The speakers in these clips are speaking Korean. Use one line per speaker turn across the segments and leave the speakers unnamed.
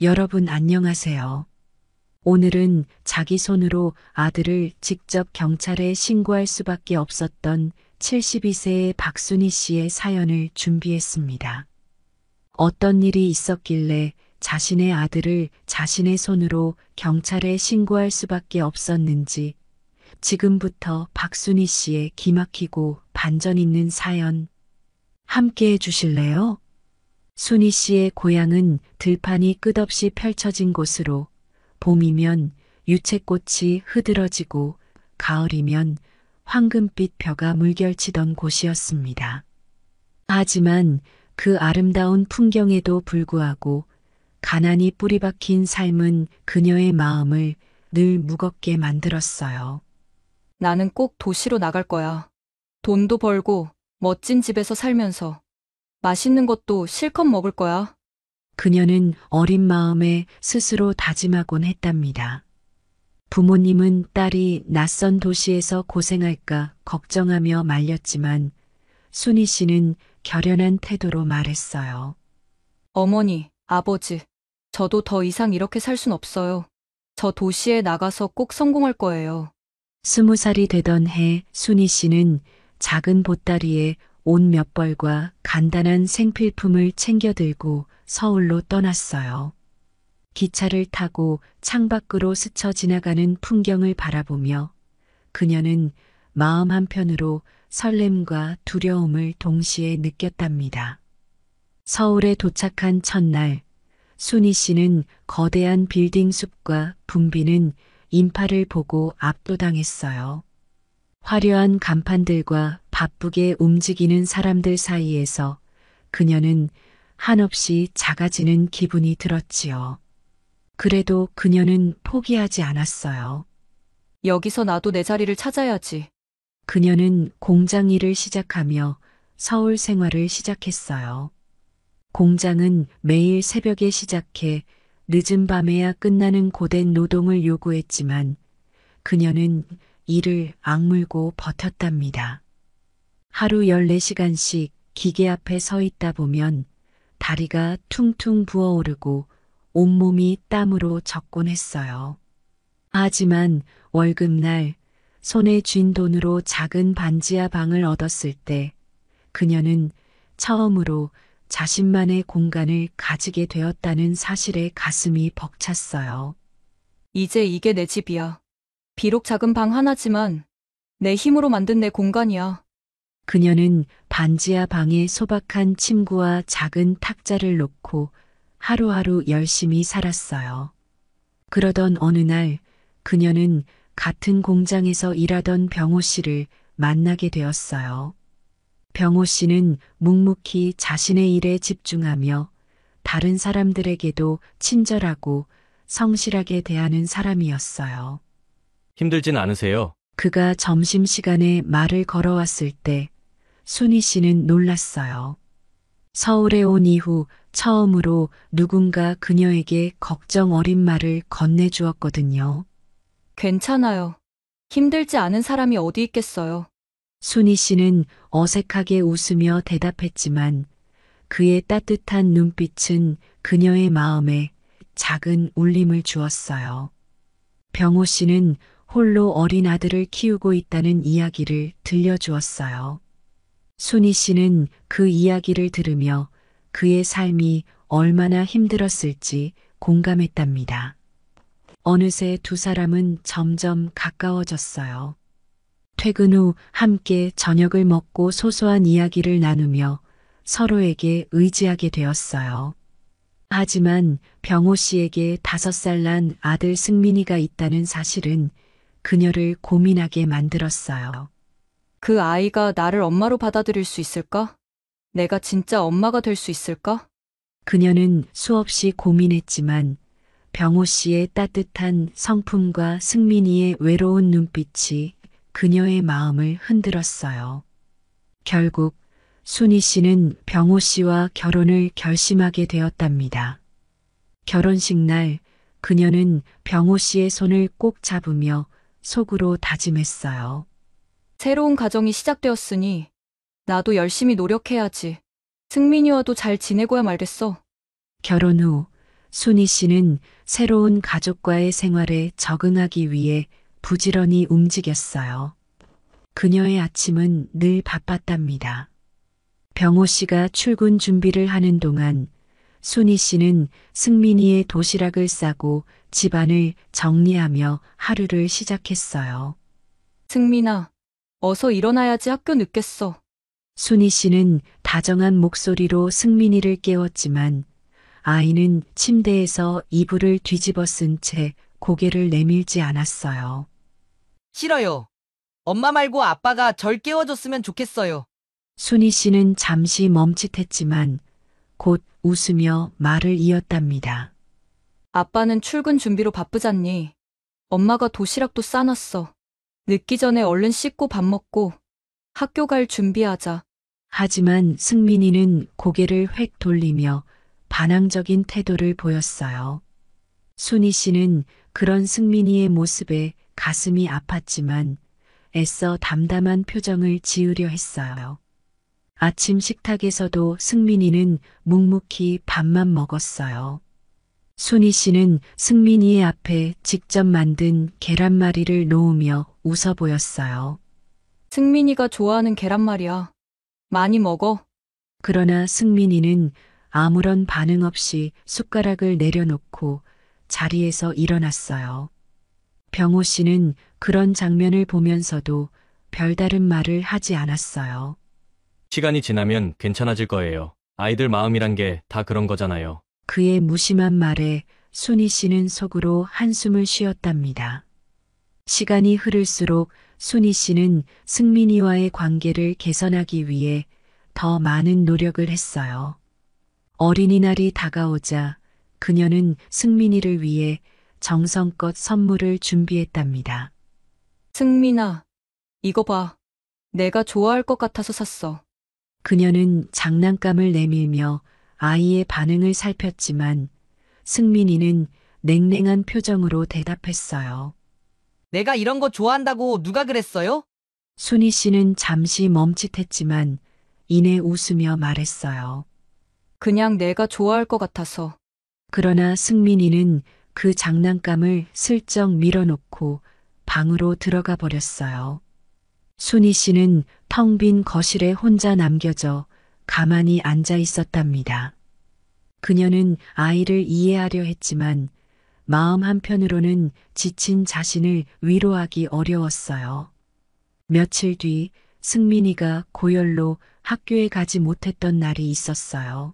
여러분 안녕하세요. 오늘은 자기 손으로 아들을 직접 경찰에 신고할 수밖에 없었던 72세의 박순희 씨의 사연을 준비했습니다. 어떤 일이 있었길래 자신의 아들을 자신의 손으로 경찰에 신고할 수밖에 없었는지 지금부터 박순희 씨의 기막히고 반전 있는 사연 함께 해주실래요? 순희 씨의 고향은 들판이 끝없이 펼쳐진 곳으로 봄이면 유채꽃이 흐드러지고 가을이면 황금빛 벼가 물결치던 곳이었습니다. 하지만 그 아름다운 풍경에도 불구하고 가난이 뿌리박힌 삶은 그녀의 마음을 늘 무겁게 만들었어요.
나는 꼭 도시로 나갈 거야. 돈도 벌고 멋진 집에서 살면서 맛있는 것도 실컷 먹을 거야.
그녀는 어린 마음에 스스로 다짐하곤 했답니다. 부모님은 딸이 낯선 도시에서 고생할까 걱정하며 말렸지만 순희 씨는 결연한 태도로 말했어요.
어머니, 아버지, 저도 더 이상 이렇게 살 순 없어요. 저 도시에 나가서 꼭 성공할 거예요.
20살이 되던 해 순희 씨는 작은 보따리에 옷 몇 벌과 간단한 생필품을 챙겨 들고 서울로 떠났어요. 기차를 타고 창밖으로 스쳐 지나가는 풍경을 바라보며 그녀는 마음 한편으로 설렘과 두려움을 동시에 느꼈답니다. 서울에 도착한 첫날, 순희 씨는 거대한 빌딩 숲과 붐비는 인파를 보고 압도당했어요. 화려한 간판들과 바쁘게 움직이는 사람들 사이에서 그녀는 한없이 작아지는 기분이 들었지요. 그래도 그녀는 포기하지 않았어요.
여기서 나도 내 자리를 찾아야지.
그녀는 공장 일을 시작하며 서울 생활을 시작했어요. 공장은 매일 새벽에 시작해 늦은 밤에야 끝나는 고된 노동을 요구했지만 그녀는 이를 악물고 버텼답니다. 하루 14시간씩 기계 앞에 서 있다 보면 다리가 퉁퉁 부어오르고 온몸이 땀으로 젖곤 했어요. 하지만 월급날 손에 쥔 돈으로 작은 반지하 방을 얻었을 때 그녀는 처음으로 자신만의 공간을 가지게 되었다는 사실에 가슴이 벅찼어요.
이제 이게 내 집이야. 비록 작은 방 하나지만 내 힘으로 만든 내 공간이야.
그녀는 반지하 방에 소박한 침구와 작은 탁자를 놓고 하루하루 열심히 살았어요. 그러던 어느 날 그녀는 같은 공장에서 일하던 병호 씨를 만나게 되었어요. 병호 씨는 묵묵히 자신의 일에 집중하며 다른 사람들에게도 친절하고 성실하게 대하는 사람이었어요.
힘들진 않으세요?
그가 점심시간에 말을 걸어왔을 때 순희 씨는 놀랐어요. 서울에 온 이후 처음으로 누군가 그녀에게 걱정 어린 말을 건네주었거든요.
괜찮아요. 힘들지 않은 사람이 어디 있겠어요.
순희 씨는 어색하게 웃으며 대답했지만 그의 따뜻한 눈빛은 그녀의 마음에 작은 울림을 주었어요. 병호 씨는 홀로 어린 아들을 키우고 있다는 이야기를 들려주었어요. 순희 씨는 그 이야기를 들으며 그의 삶이 얼마나 힘들었을지 공감했답니다. 어느새 두 사람은 점점 가까워졌어요. 퇴근 후 함께 저녁을 먹고 소소한 이야기를 나누며 서로에게 의지하게 되었어요. 하지만 병호 씨에게 5살 난 아들 승민이가 있다는 사실은 그녀를 고민하게 만들었어요.
그 아이가 나를 엄마로 받아들일 수 있을까? 내가 진짜 엄마가 될 수 있을까?
그녀는 수없이 고민했지만 병호 씨의 따뜻한 성품과 승민이의 외로운 눈빛이 그녀의 마음을 흔들었어요. 결국 순희 씨는 병호 씨와 결혼을 결심하게 되었답니다. 결혼식 날 그녀는 병호 씨의 손을 꼭 잡으며 속으로 다짐했어요.
새로운 가정이 시작되었으니 나도 열심히 노력해야지. 승민이와도 잘 지내고야 말겠어.
결혼 후 순희 씨는 새로운 가족과의 생활에 적응하기 위해 부지런히 움직였어요. 그녀의 아침은 늘 바빴답니다. 병호 씨가 출근 준비를 하는 동안 순희 씨는 승민이의 도시락을 싸고 집안을 정리하며 하루를 시작했어요.
승민아, 어서 일어나야지 학교 늦겠어.
순희 씨는 다정한 목소리로 승민이를 깨웠지만 아이는 침대에서 이불을 뒤집어 쓴 채 고개를 내밀지 않았어요.
싫어요. 엄마 말고 아빠가 절 깨워줬으면 좋겠어요.
순희 씨는 잠시 멈칫했지만 곧 웃으며 말을 이었답니다.
아빠는 출근 준비로 바쁘잖니. 엄마가 도시락도 싸놨어. 늦기 전에 얼른 씻고 밥 먹고 학교 갈 준비하자.
하지만 승민이는 고개를 획 돌리며 반항적인 태도를 보였어요. 순희 씨는 그런 승민이의 모습에 가슴이 아팠지만 애써 담담한 표정을 지으려 했어요. 아침 식탁에서도 승민이는 묵묵히 밥만 먹었어요. 순희 씨는 승민이의 앞에 직접 만든 계란말이를 놓으며 웃어 보였어요.
승민이가 좋아하는 계란말이야. 많이 먹어.
그러나 승민이는 아무런 반응 없이 숟가락을 내려놓고 자리에서 일어났어요. 병호 씨는 그런 장면을 보면서도 별다른 말을 하지 않았어요.
시간이 지나면 괜찮아질 거예요. 아이들 마음이란 게 다 그런 거잖아요.
그의 무심한 말에 순희 씨는 속으로 한숨을 쉬었답니다. 시간이 흐를수록 순희 씨는 승민이와의 관계를 개선하기 위해 더 많은 노력을 했어요. 어린이날이 다가오자 그녀는 승민이를 위해 정성껏 선물을 준비했답니다.
승민아, 이거 봐. 내가 좋아할 것 같아서 샀어.
그녀는 장난감을 내밀며 아이의 반응을 살폈지만 승민이는 냉랭한 표정으로 대답했어요.
내가 이런 거 좋아한다고 누가 그랬어요?
순희 씨는 잠시 멈칫했지만 이내 웃으며 말했어요.
그냥 내가 좋아할 것 같아서.
그러나 승민이는 그 장난감을 슬쩍 밀어놓고 방으로 들어가 버렸어요. 순희 씨는 텅 빈 거실에 혼자 남겨져 가만히 앉아 있었답니다. 그녀는 아이를 이해하려 했지만 마음 한편으로는 지친 자신을 위로하기 어려웠어요. 며칠 뒤 승민이가 고열로 학교에 가지 못했던 날이 있었어요.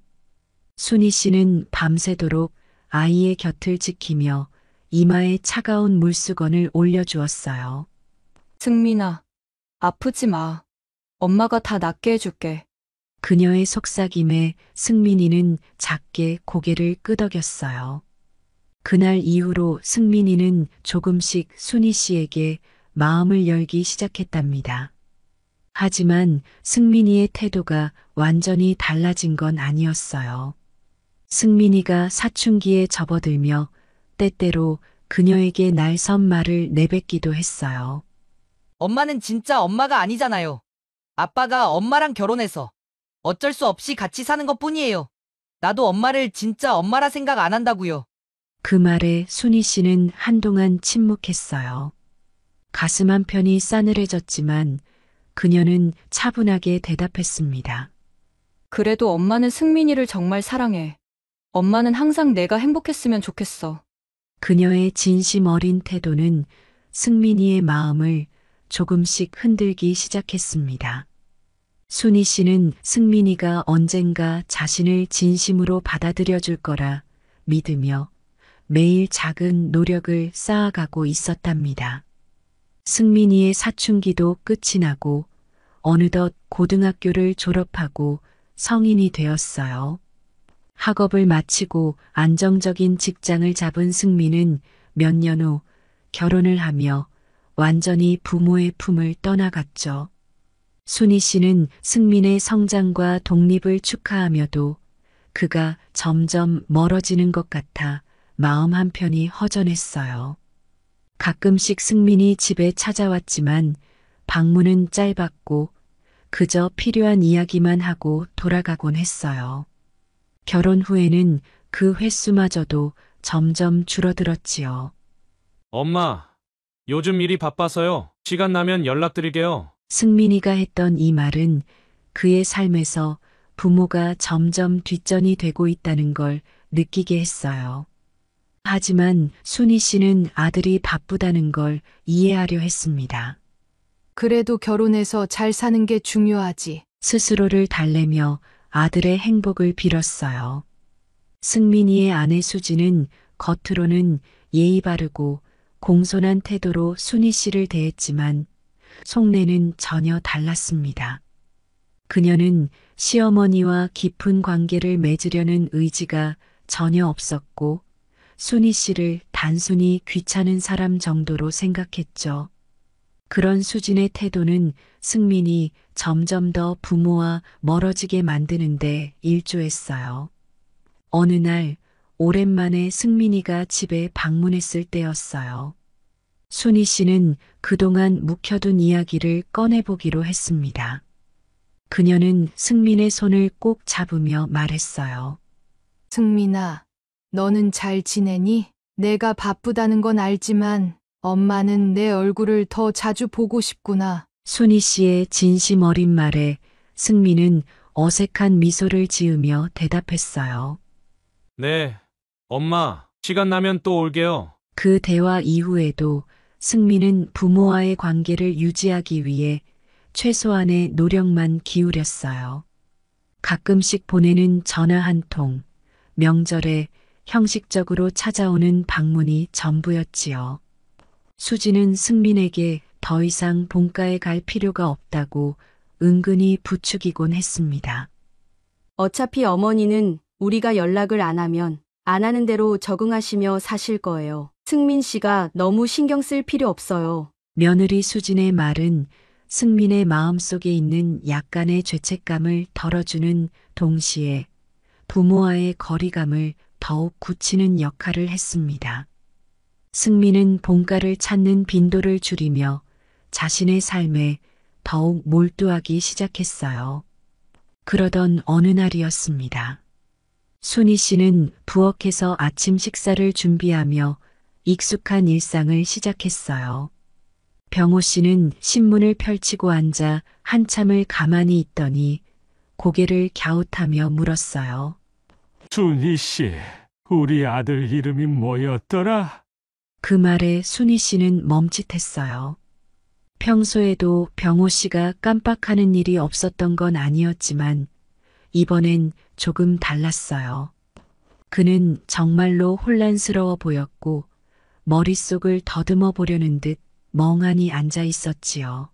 순희 씨는 밤새도록 아이의 곁을 지키며 이마에 차가운 물수건을 올려주었어요.
승민아, 아프지 마. 엄마가 다 낫게 해줄게.
그녀의 속삭임에 승민이는 작게 고개를 끄덕였어요. 그날 이후로 승민이는 조금씩 순희 씨에게 마음을 열기 시작했답니다. 하지만 승민이의 태도가 완전히 달라진 건 아니었어요. 승민이가 사춘기에 접어들며 때때로 그녀에게 날선 말을 내뱉기도 했어요.
엄마는 진짜 엄마가 아니잖아요. 아빠가 엄마랑 결혼해서 어쩔 수 없이 같이 사는 것뿐이에요. 나도 엄마를 진짜 엄마라 생각 안 한다고요.
그 말에 순희 씨는 한동안 침묵했어요. 가슴 한편이 싸늘해졌지만 그녀는 차분하게 대답했습니다.
그래도 엄마는 승민이를 정말 사랑해. 엄마는 항상 내가 행복했으면 좋겠어.
그녀의 진심 어린 태도는 승민이의 마음을 조금씩 흔들기 시작했습니다. 순희 씨는 승민이가 언젠가 자신을 진심으로 받아들여 줄 거라 믿으며 매일 작은 노력을 쌓아가고 있었답니다. 승민이의 사춘기도 끝이 나고 어느덧 고등학교를 졸업하고 성인이 되었어요. 학업을 마치고 안정적인 직장을 잡은 승민은 몇 년 후 결혼을 하며 완전히 부모의 품을 떠나갔죠. 순희 씨는 승민의 성장과 독립을 축하하며도 그가 점점 멀어지는 것 같아 마음 한편이 허전했어요. 가끔씩 승민이 집에 찾아왔지만 방문은 짧았고 그저 필요한 이야기만 하고 돌아가곤 했어요. 결혼 후에는 그 횟수마저도 점점 줄어들었지요.
엄마, 요즘 일이 바빠서요. 시간 나면 연락드릴게요.
승민이가 했던 이 말은 그의 삶에서 부모가 점점 뒷전이 되고 있다는 걸 느끼게 했어요. 하지만 순희 씨는 아들이 바쁘다는 걸 이해하려 했습니다.
그래도 결혼해서 잘 사는 게 중요하지.
스스로를 달래며 아들의 행복을 빌었어요. 승민이의 아내 수지는 겉으로는 예의 바르고 공손한 태도로 순희 씨를 대했지만 속내는 전혀 달랐습니다. 그녀는 시어머니와 깊은 관계를 맺으려는 의지가 전혀 없었고 순희 씨를 단순히 귀찮은 사람 정도로 생각했죠. 그런 수진의 태도는 승민이 점점 더 부모와 멀어지게 만드는데 일조했어요. 어느 날 오랜만에 승민이가 집에 방문했을 때였어요. 순희 씨는 그동안 묵혀둔 이야기를 꺼내보기로 했습니다. 그녀는 승민의 손을 꼭 잡으며 말했어요.
승민아, 너는 잘 지내니? 내가 바쁘다는 건 알지만 엄마는 내 얼굴을 더 자주 보고 싶구나.
순희 씨의 진심 어린 말에 승민은 어색한 미소를 지으며 대답했어요.
네, 엄마, 시간 나면 또 올게요.
그 대화 이후에도 승민은 부모와의 관계를 유지하기 위해 최소한의 노력만 기울였어요. 가끔씩 보내는 전화 한 통, 명절에 형식적으로 찾아오는 방문이 전부였지요. 수지는 승민에게 더 이상 본가에 갈 필요가 없다고 은근히 부추기곤 했습니다.
어차피 어머니는 우리가 연락을 안 하면 안 하는 대로 적응하시며 사실 거예요. 승민 씨가 너무 신경 쓸 필요 없어요.
며느리 수진의 말은 승민의 마음속에 있는 약간의 죄책감을 덜어주는 동시에 부모와의 거리감을 더욱 굳히는 역할을 했습니다. 승민은 본가를 찾는 빈도를 줄이며 자신의 삶에 더욱 몰두하기 시작했어요. 그러던 어느 날이었습니다. 순희 씨는 부엌에서 아침 식사를 준비하며 익숙한 일상을 시작했어요. 병호 씨는 신문을 펼치고 앉아 한참을 가만히 있더니 고개를 갸웃하며 물었어요.
순희 씨, 우리 아들 이름이 뭐였더라?
그 말에 순희 씨는 멈칫했어요. 평소에도 병호 씨가 깜빡하는 일이 없었던 건 아니었지만 이번엔 조금 달랐어요. 그는 정말로 혼란스러워 보였고 머릿속을 더듬어 보려는 듯 멍하니 앉아 있었지요.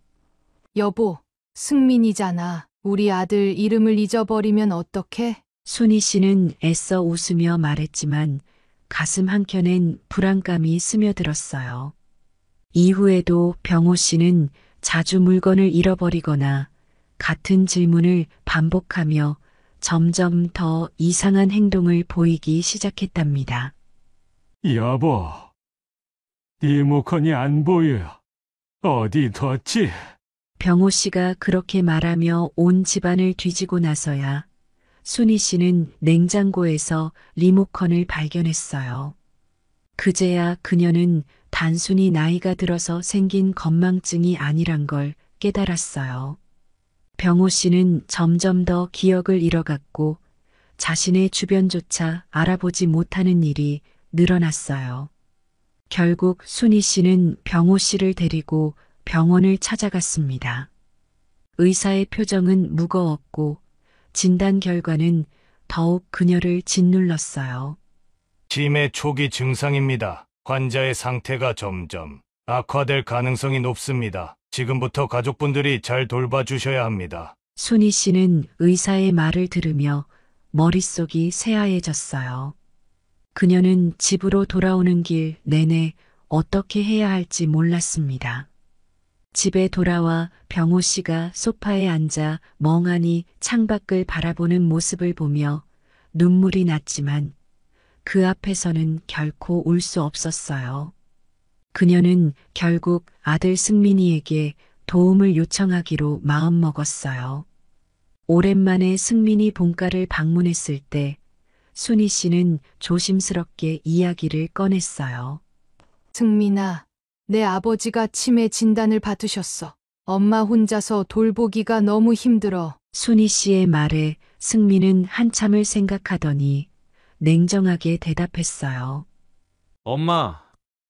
여보, 승민이잖아. 우리 아들 이름을 잊어버리면 어떡해?
순희 씨는 애써 웃으며 말했지만 가슴 한켠엔 불안감이 스며들었어요. 이후에도 병호 씨는 자주 물건을 잃어버리거나 같은 질문을 반복하며 점점 더 이상한 행동을 보이기 시작했답니다.
여보, 리모컨이 안 보여. 어디 뒀지?
병호 씨가 그렇게 말하며 온 집안을 뒤지고 나서야 순희 씨는 냉장고에서 리모컨을 발견했어요. 그제야 그녀는 단순히 나이가 들어서 생긴 건망증이 아니란 걸 깨달았어요. 병호 씨는 점점 더 기억을 잃어갔고 자신의 주변조차 알아보지 못하는 일이 늘어났어요. 결국 순희 씨는 병호 씨를 데리고 병원을 찾아갔습니다. 의사의 표정은 무거웠고 진단 결과는 더욱 그녀를 짓눌렀어요.
치매 초기 증상입니다. 환자의 상태가 점점 악화될 가능성이 높습니다. 지금부터 가족분들이 잘 돌봐주셔야 합니다.
순희 씨는 의사의 말을 들으며 머릿속이 새하얘졌어요. 그녀는 집으로 돌아오는 길 내내 어떻게 해야 할지 몰랐습니다. 집에 돌아와 병호 씨가 소파에 앉아 멍하니 창밖을 바라보는 모습을 보며 눈물이 났지만 그 앞에서는 결코 울 수 없었어요. 그녀는 결국 아들 승민이에게 도움을 요청하기로 마음먹었어요. 오랜만에 승민이 본가를 방문했을 때 순희 씨는 조심스럽게 이야기를 꺼냈어요.
승민아, 내 아버지가 치매 진단을 받으셨어. 엄마 혼자서 돌보기가 너무 힘들어.
순희 씨의 말에 승민은 한참을 생각하더니 냉정하게 대답했어요.
엄마,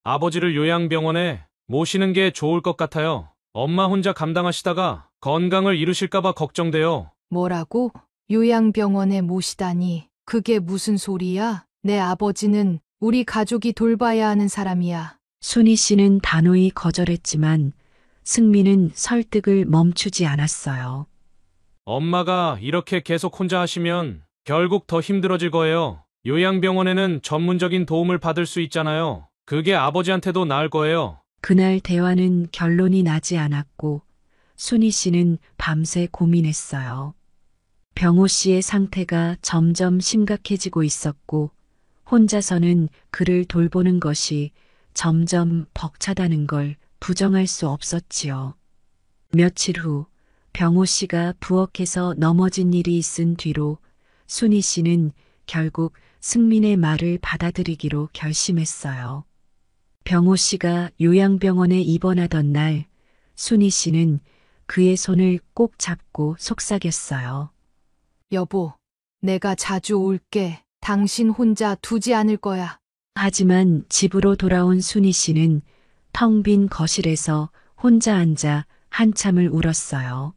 아버지를 요양병원에 모시는 게 좋을 것 같아요. 엄마 혼자 감당하시다가 건강을 잃으실까봐 걱정돼요.
뭐라고? 요양병원에 모시다니. 그게 무슨 소리야? 내 아버지는 우리 가족이 돌봐야 하는 사람이야.
순희 씨는 단호히 거절했지만 승민은 설득을 멈추지 않았어요.
엄마가 이렇게 계속 혼자 하시면 결국 더 힘들어질 거예요. 요양병원에는 전문적인 도움을 받을 수 있잖아요. 그게 아버지한테도 나을 거예요.
그날 대화는 결론이 나지 않았고 순희 씨는 밤새 고민했어요. 병호 씨의 상태가 점점 심각해지고 있었고 혼자서는 그를 돌보는 것이 점점 벅차다는 걸 부정할 수 없었지요. 며칠 후 병호 씨가 부엌에서 넘어진 일이 있은 뒤로 순희 씨는 결국 승민의 말을 받아들이기로 결심했어요. 병호 씨가 요양병원에 입원하던 날 순희 씨는 그의 손을 꼭 잡고 속삭였어요.
여보, 내가 자주 올게. 당신 혼자 두지 않을 거야.
하지만 집으로 돌아온 순희 씨는 텅 빈 거실에서 혼자 앉아 한참을 울었어요.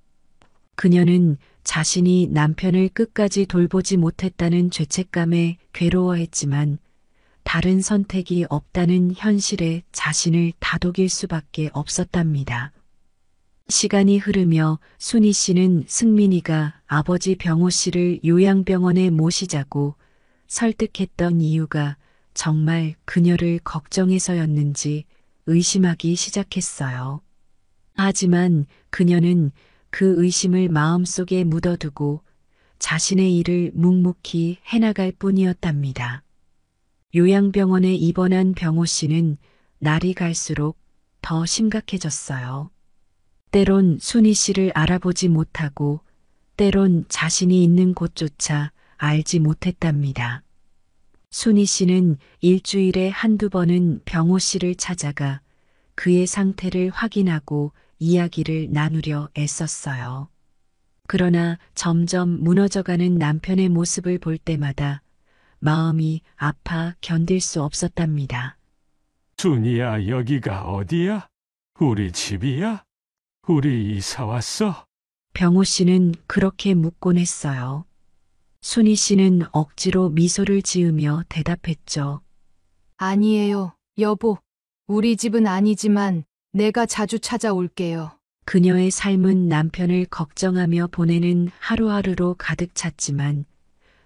그녀는 자신이 남편을 끝까지 돌보지 못했다는 죄책감에 괴로워했지만 다른 선택이 없다는 현실에 자신을 다독일 수밖에 없었답니다. 시간이 흐르며 순희 씨는 승민이가 아버지 병호 씨를 요양병원에 모시자고 설득했던 이유가 정말 그녀를 걱정해서였는지 의심하기 시작했어요. 하지만 그녀는 그 의심을 마음속에 묻어두고 자신의 일을 묵묵히 해나갈 뿐이었답니다. 요양병원에 입원한 병호 씨는 날이 갈수록 더 심각해졌어요. 때론 순희 씨를 알아보지 못하고 때론 자신이 있는 곳조차 알지 못했답니다. 순희 씨는 일주일에 한두 번은 병호 씨를 찾아가 그의 상태를 확인하고 이야기를 나누려 애썼어요. 그러나 점점 무너져가는 남편의 모습을 볼 때마다 마음이 아파 견딜 수 없었답니다.
순이야, 여기가 어디야? 우리 집이야? 우리 이사 왔어?
병호 씨는 그렇게 묻곤 했어요. 순희 씨는 억지로 미소를 지으며 대답했죠.
아니에요, 여보. 우리 집은 아니지만 내가 자주 찾아올게요.
그녀의 삶은 남편을 걱정하며 보내는 하루하루로 가득 찼지만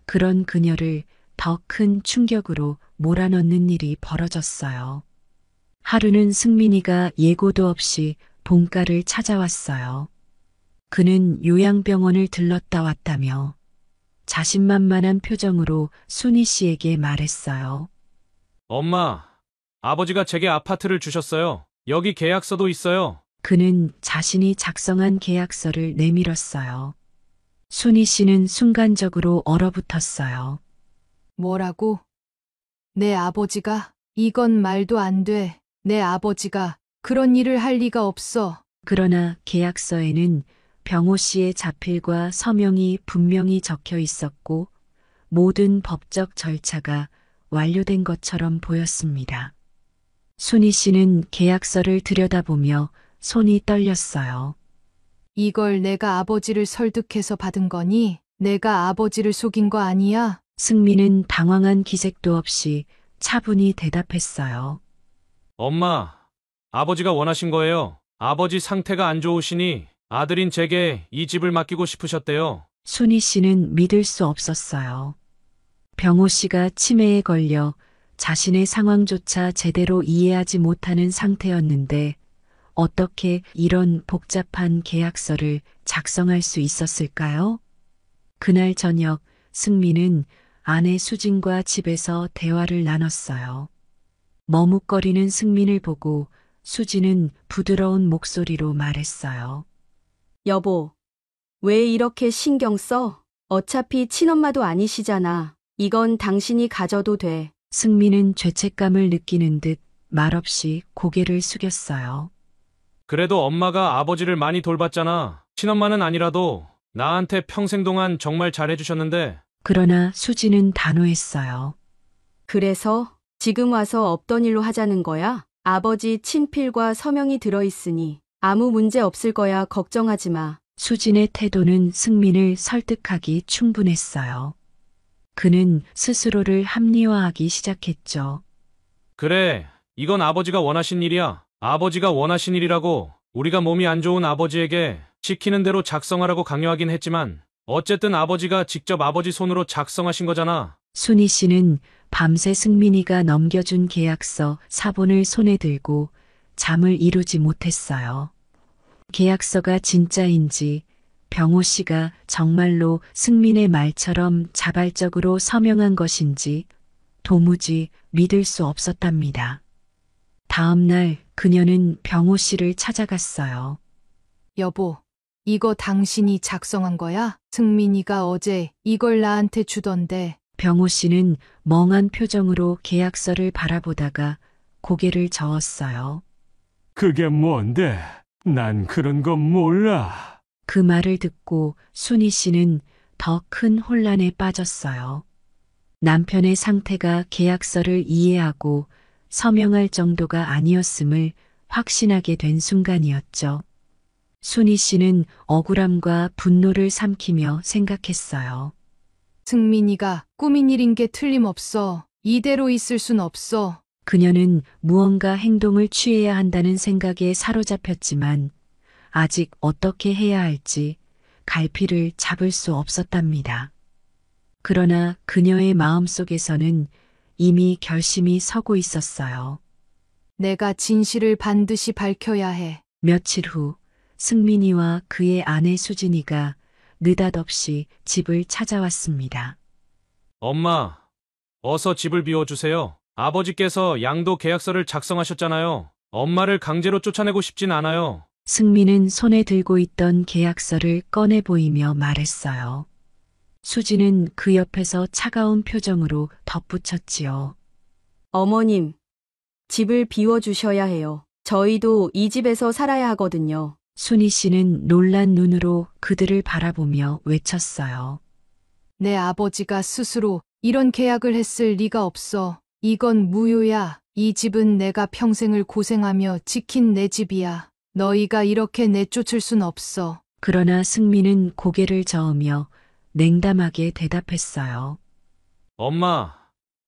그런 그녀를 더 큰 충격으로 몰아넣는 일이 벌어졌어요. 하루는 승민이가 예고도 없이 본가를 찾아왔어요. 그는 요양병원을 들렀다 왔다며 자신만만한 표정으로 순희 씨에게 말했어요.
엄마, 아버지가 제게 아파트를 주셨어요. 여기 계약서도 있어요.
그는 자신이 작성한 계약서를 내밀었어요. 순희 씨는 순간적으로 얼어붙었어요.
뭐라고? 내 아버지가? 이건 말도 안 돼. 내 아버지가 그런 일을 할 리가 없어.
그러나 계약서에는 병호 씨의 자필과 서명이 분명히 적혀 있었고 모든 법적 절차가 완료된 것처럼 보였습니다. 순희 씨는 계약서를 들여다보며 손이 떨렸어요.
이걸 내가 아버지를 설득해서 받은 거니? 내가 아버지를 속인 거 아니야?
승민은 당황한 기색도 없이 차분히 대답했어요.
엄마, 아버지가 원하신 거예요. 아버지 상태가 안 좋으시니 아들인 제게 이 집을 맡기고 싶으셨대요.
순희 씨는 믿을 수 없었어요. 병호 씨가 치매에 걸려 자신의 상황조차 제대로 이해하지 못하는 상태였는데 어떻게 이런 복잡한 계약서를 작성할 수 있었을까요? 그날 저녁 승민은 아내 수진과 집에서 대화를 나눴어요. 머뭇거리는 승민을 보고 수진은 부드러운 목소리로 말했어요.
여보, 왜 이렇게 신경 써? 어차피 친엄마도 아니시잖아. 이건 당신이 가져도 돼.
승민은 죄책감을 느끼는 듯 말없이 고개를 숙였어요.
그래도 엄마가 아버지를 많이 돌봤잖아. 친엄마는 아니라도 나한테 평생 동안 정말 잘해주셨는데.
그러나 수지는 단호했어요.
그래서 지금 와서 없던 일로 하자는 거야? 아버지 친필과 서명이 들어있으니 아무 문제 없을 거야. 걱정하지 마.
수진의 태도는 승민을 설득하기 충분했어요. 그는 스스로를 합리화하기 시작했죠.
그래, 이건 아버지가 원하신 일이야. 아버지가 원하신 일이라고. 우리가 몸이 안 좋은 아버지에게 시키는 대로 작성하라고 강요하긴 했지만 어쨌든 아버지가 직접 아버지 손으로 작성하신 거잖아.
순희 씨는 밤새 승민이가 넘겨준 계약서 사본을 손에 들고 잠을 이루지 못했어요. 계약서가 진짜인지 병호 씨가 정말로 승민의 말처럼 자발적으로 서명한 것인지 도무지 믿을 수 없었답니다. 다음 날 그녀는 병호 씨를 찾아갔어요.
여보, 이거 당신이 작성한 거야? 승민이가 어제 이걸 나한테 주던데.
병호 씨는 멍한 표정으로 계약서를 바라보다가 고개를 저었어요.
그게 뭔데? 난 그런 거 몰라.
그 말을 듣고 순희 씨는 더 큰 혼란에 빠졌어요. 남편의 상태가 계약서를 이해하고 서명할 정도가 아니었음을 확신하게 된 순간이었죠. 순희 씨는 억울함과 분노를 삼키며 생각했어요.
승민이가 꾸민 일인 게 틀림없어. 이대로 있을 순 없어.
그녀는 무언가 행동을 취해야 한다는 생각에 사로잡혔지만 아직 어떻게 해야 할지 갈피를 잡을 수 없었답니다. 그러나 그녀의 마음속에서는 이미 결심이 서고 있었어요.
내가 진실을 반드시 밝혀야 해.
며칠 후 승민이와 그의 아내 수진이가 느닷없이 집을 찾아왔습니다.
엄마, 어서 집을 비워주세요. 아버지께서 양도 계약서를 작성하셨잖아요. 엄마를 강제로 쫓아내고 싶진 않아요.
승민은 손에 들고 있던 계약서를 꺼내 보이며 말했어요. 수지는 그 옆에서 차가운 표정으로 덧붙였지요.
어머님, 집을 비워주셔야 해요. 저희도 이 집에서 살아야 하거든요.
순희 씨는 놀란 눈으로 그들을 바라보며 외쳤어요.
내 아버지가 스스로 이런 계약을 했을 리가 없어. 이건 무효야. 이 집은 내가 평생을 고생하며 지킨 내 집이야. 너희가 이렇게 내쫓을 순 없어.
그러나 승민은 고개를 저으며 냉담하게 대답했어요.
엄마,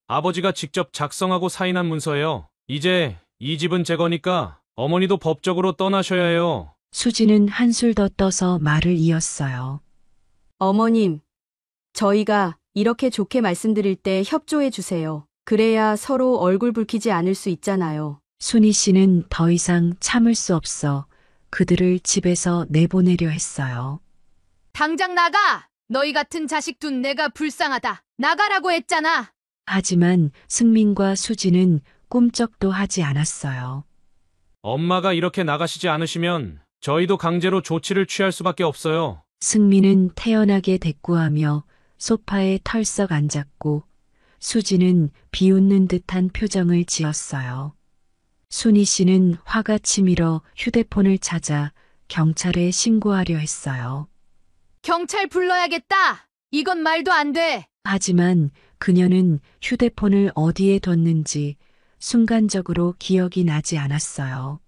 아버지가 직접 작성하고 사인한 문서예요. 이제 이 집은 제 거니까 어머니도 법적으로 떠나셔야 해요.
수지는 한술 더 떠서 말을 이었어요.
어머님, 저희가 이렇게 좋게 말씀드릴 때 협조해 주세요. 그래야 서로 얼굴 붉히지 않을 수 있잖아요.
순희 씨는 더 이상 참을 수 없어 그들을 집에서 내보내려 했어요.
당장 나가! 너희 같은 자식 둔 내가 불쌍하다. 나가라고 했잖아.
하지만 승민과 수지는 꿈쩍도 하지 않았어요.
엄마가 이렇게 나가시지 않으시면 저희도 강제로 조치를 취할 수밖에 없어요.
승민은 태연하게 대꾸하며 소파에 털썩 앉았고 수지는 비웃는 듯한 표정을 지었어요. 순희 씨는 화가 치밀어 휴대폰을 찾아 경찰에 신고하려 했어요.
경찰 불러야겠다. 이건 말도 안 돼.
하지만 그녀는 휴대폰을 어디에 뒀는지 순간적으로 기억이 나지 않았어요.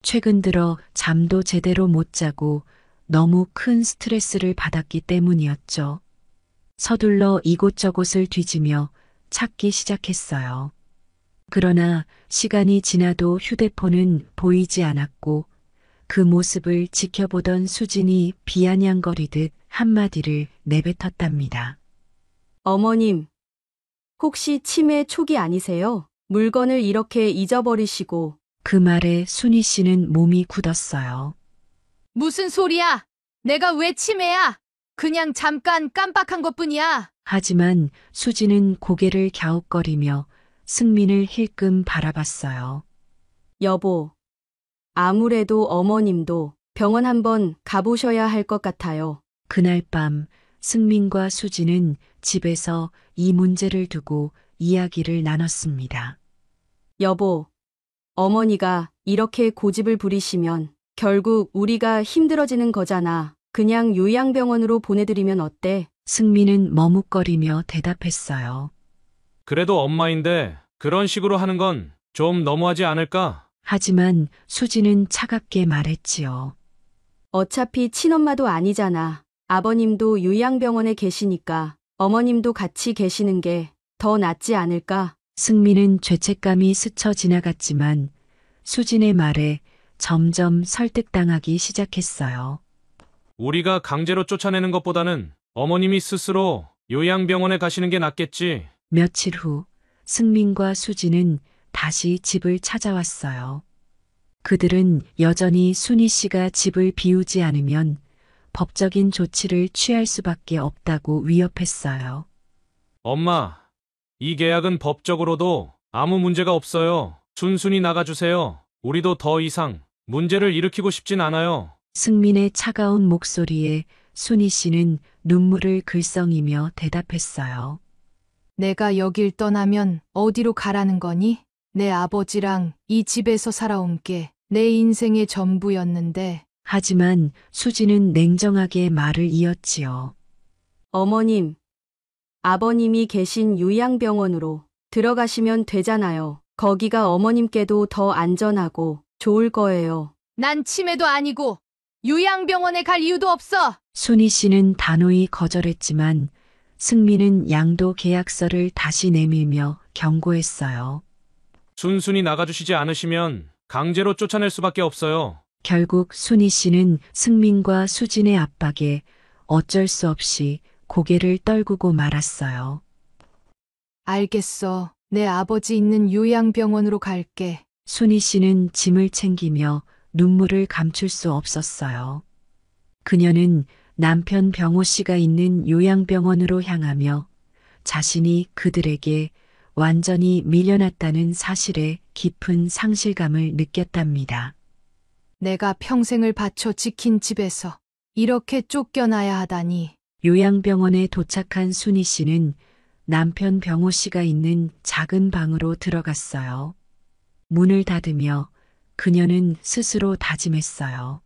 최근 들어 잠도 제대로 못 자고 너무 큰 스트레스를 받았기 때문이었죠. 서둘러 이곳저곳을 뒤지며 찾기 시작했어요. 그러나 시간이 지나도 휴대폰은 보이지 않았고 그 모습을 지켜보던 수진이 비아냥거리듯 한마디를 내뱉었답니다.
어머님, 혹시 치매 초기 아니세요? 물건을 이렇게 잊어버리시고.
그 말에 순희 씨는 몸이 굳었어요.
무슨 소리야? 내가 왜 치매야? 그냥 잠깐 깜빡한 것뿐이야.
하지만 수지는 고개를 갸웃거리며 승민을 힐끔 바라봤어요.
여보, 아무래도 어머님도 병원 한번 가보셔야 할 것 같아요.
그날 밤 승민과 수지는 집에서 이 문제를 두고 이야기를 나눴습니다.
여보, 어머니가 이렇게 고집을 부리시면 결국 우리가 힘들어지는 거잖아. 그냥 요양병원으로 보내드리면 어때?
승민은 머뭇거리며 대답했어요.
그래도 엄마인데 그런 식으로 하는 건 좀 너무하지 않을까?
하지만 수지는 차갑게 말했지요.
어차피 친엄마도 아니잖아. 아버님도 요양병원에 계시니까 어머님도 같이 계시는 게 더 낫지 않을까?
승민은 죄책감이 스쳐 지나갔지만 수진의 말에 점점 설득당하기 시작했어요.
우리가 강제로 쫓아내는 것보다는 어머님이 스스로 요양병원에 가시는 게 낫겠지.
며칠 후 승민과 수지는 다시 집을 찾아왔어요. 그들은 여전히 순희 씨가 집을 비우지 않으면 법적인 조치를 취할 수밖에 없다고 위협했어요.
엄마, 이 계약은 법적으로도 아무 문제가 없어요. 순순히 나가주세요. 우리도 더 이상 문제를 일으키고 싶진 않아요.
승민의 차가운 목소리에 순희 씨는 눈물을 글썽이며 대답했어요.
내가 여길 떠나면 어디로 가라는 거니? 내 아버지랑 이 집에서 살아온 게 내 인생의 전부였는데.
하지만 수지는 냉정하게 말을 이었지요.
어머님, 아버님이 계신 요양병원으로 들어가시면 되잖아요. 거기가 어머님께도 더 안전하고 좋을 거예요.
난 치매도 아니고 요양병원에 갈 이유도 없어.
순희 씨는 단호히 거절했지만 승민은 양도 계약서를 다시 내밀며 경고했어요.
순순히 나가주시지 않으시면 강제로 쫓아낼 수밖에 없어요.
결국 순희 씨는 승민과 수진의 압박에 어쩔 수 없이 고개를 떨구고 말았어요.
알겠어. 내 아버지 있는 요양병원으로 갈게.
순희 씨는 짐을 챙기며 눈물을 감출 수 없었어요. 그녀는 남편 병호 씨가 있는 요양병원으로 향하며 자신이 그들에게 완전히 밀려났다는 사실에 깊은 상실감을 느꼈답니다.
내가 평생을 바쳐 지킨 집에서 이렇게 쫓겨나야 하다니.
요양병원에 도착한 순희 씨는 남편 병호 씨가 있는 작은 방으로 들어갔어요. 문을 닫으며 그녀는 스스로 다짐했어요.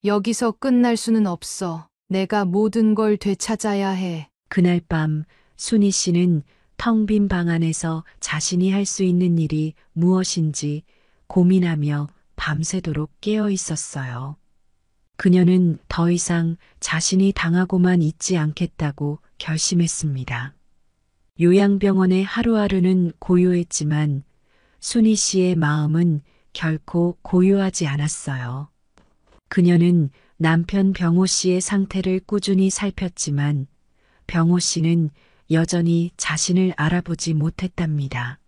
여기서 끝날 수는 없어. 내가 모든 걸 되찾아야 해.
그날 밤 순희 씨는 텅 빈 방 안에서 자신이 할 수 있는 일이 무엇인지 고민하며 밤새도록 깨어 있었어요. 그녀는 더 이상 자신이 당하고만 있지 않겠다고 결심했습니다. 요양병원의 하루하루는 고요했지만 순희 씨의 마음은 결코 고요하지 않았어요. 그녀는 남편 병호 씨의 상태를 꾸준히 살폈지만 병호 씨는 여전히 자신을 알아보지 못했답니다.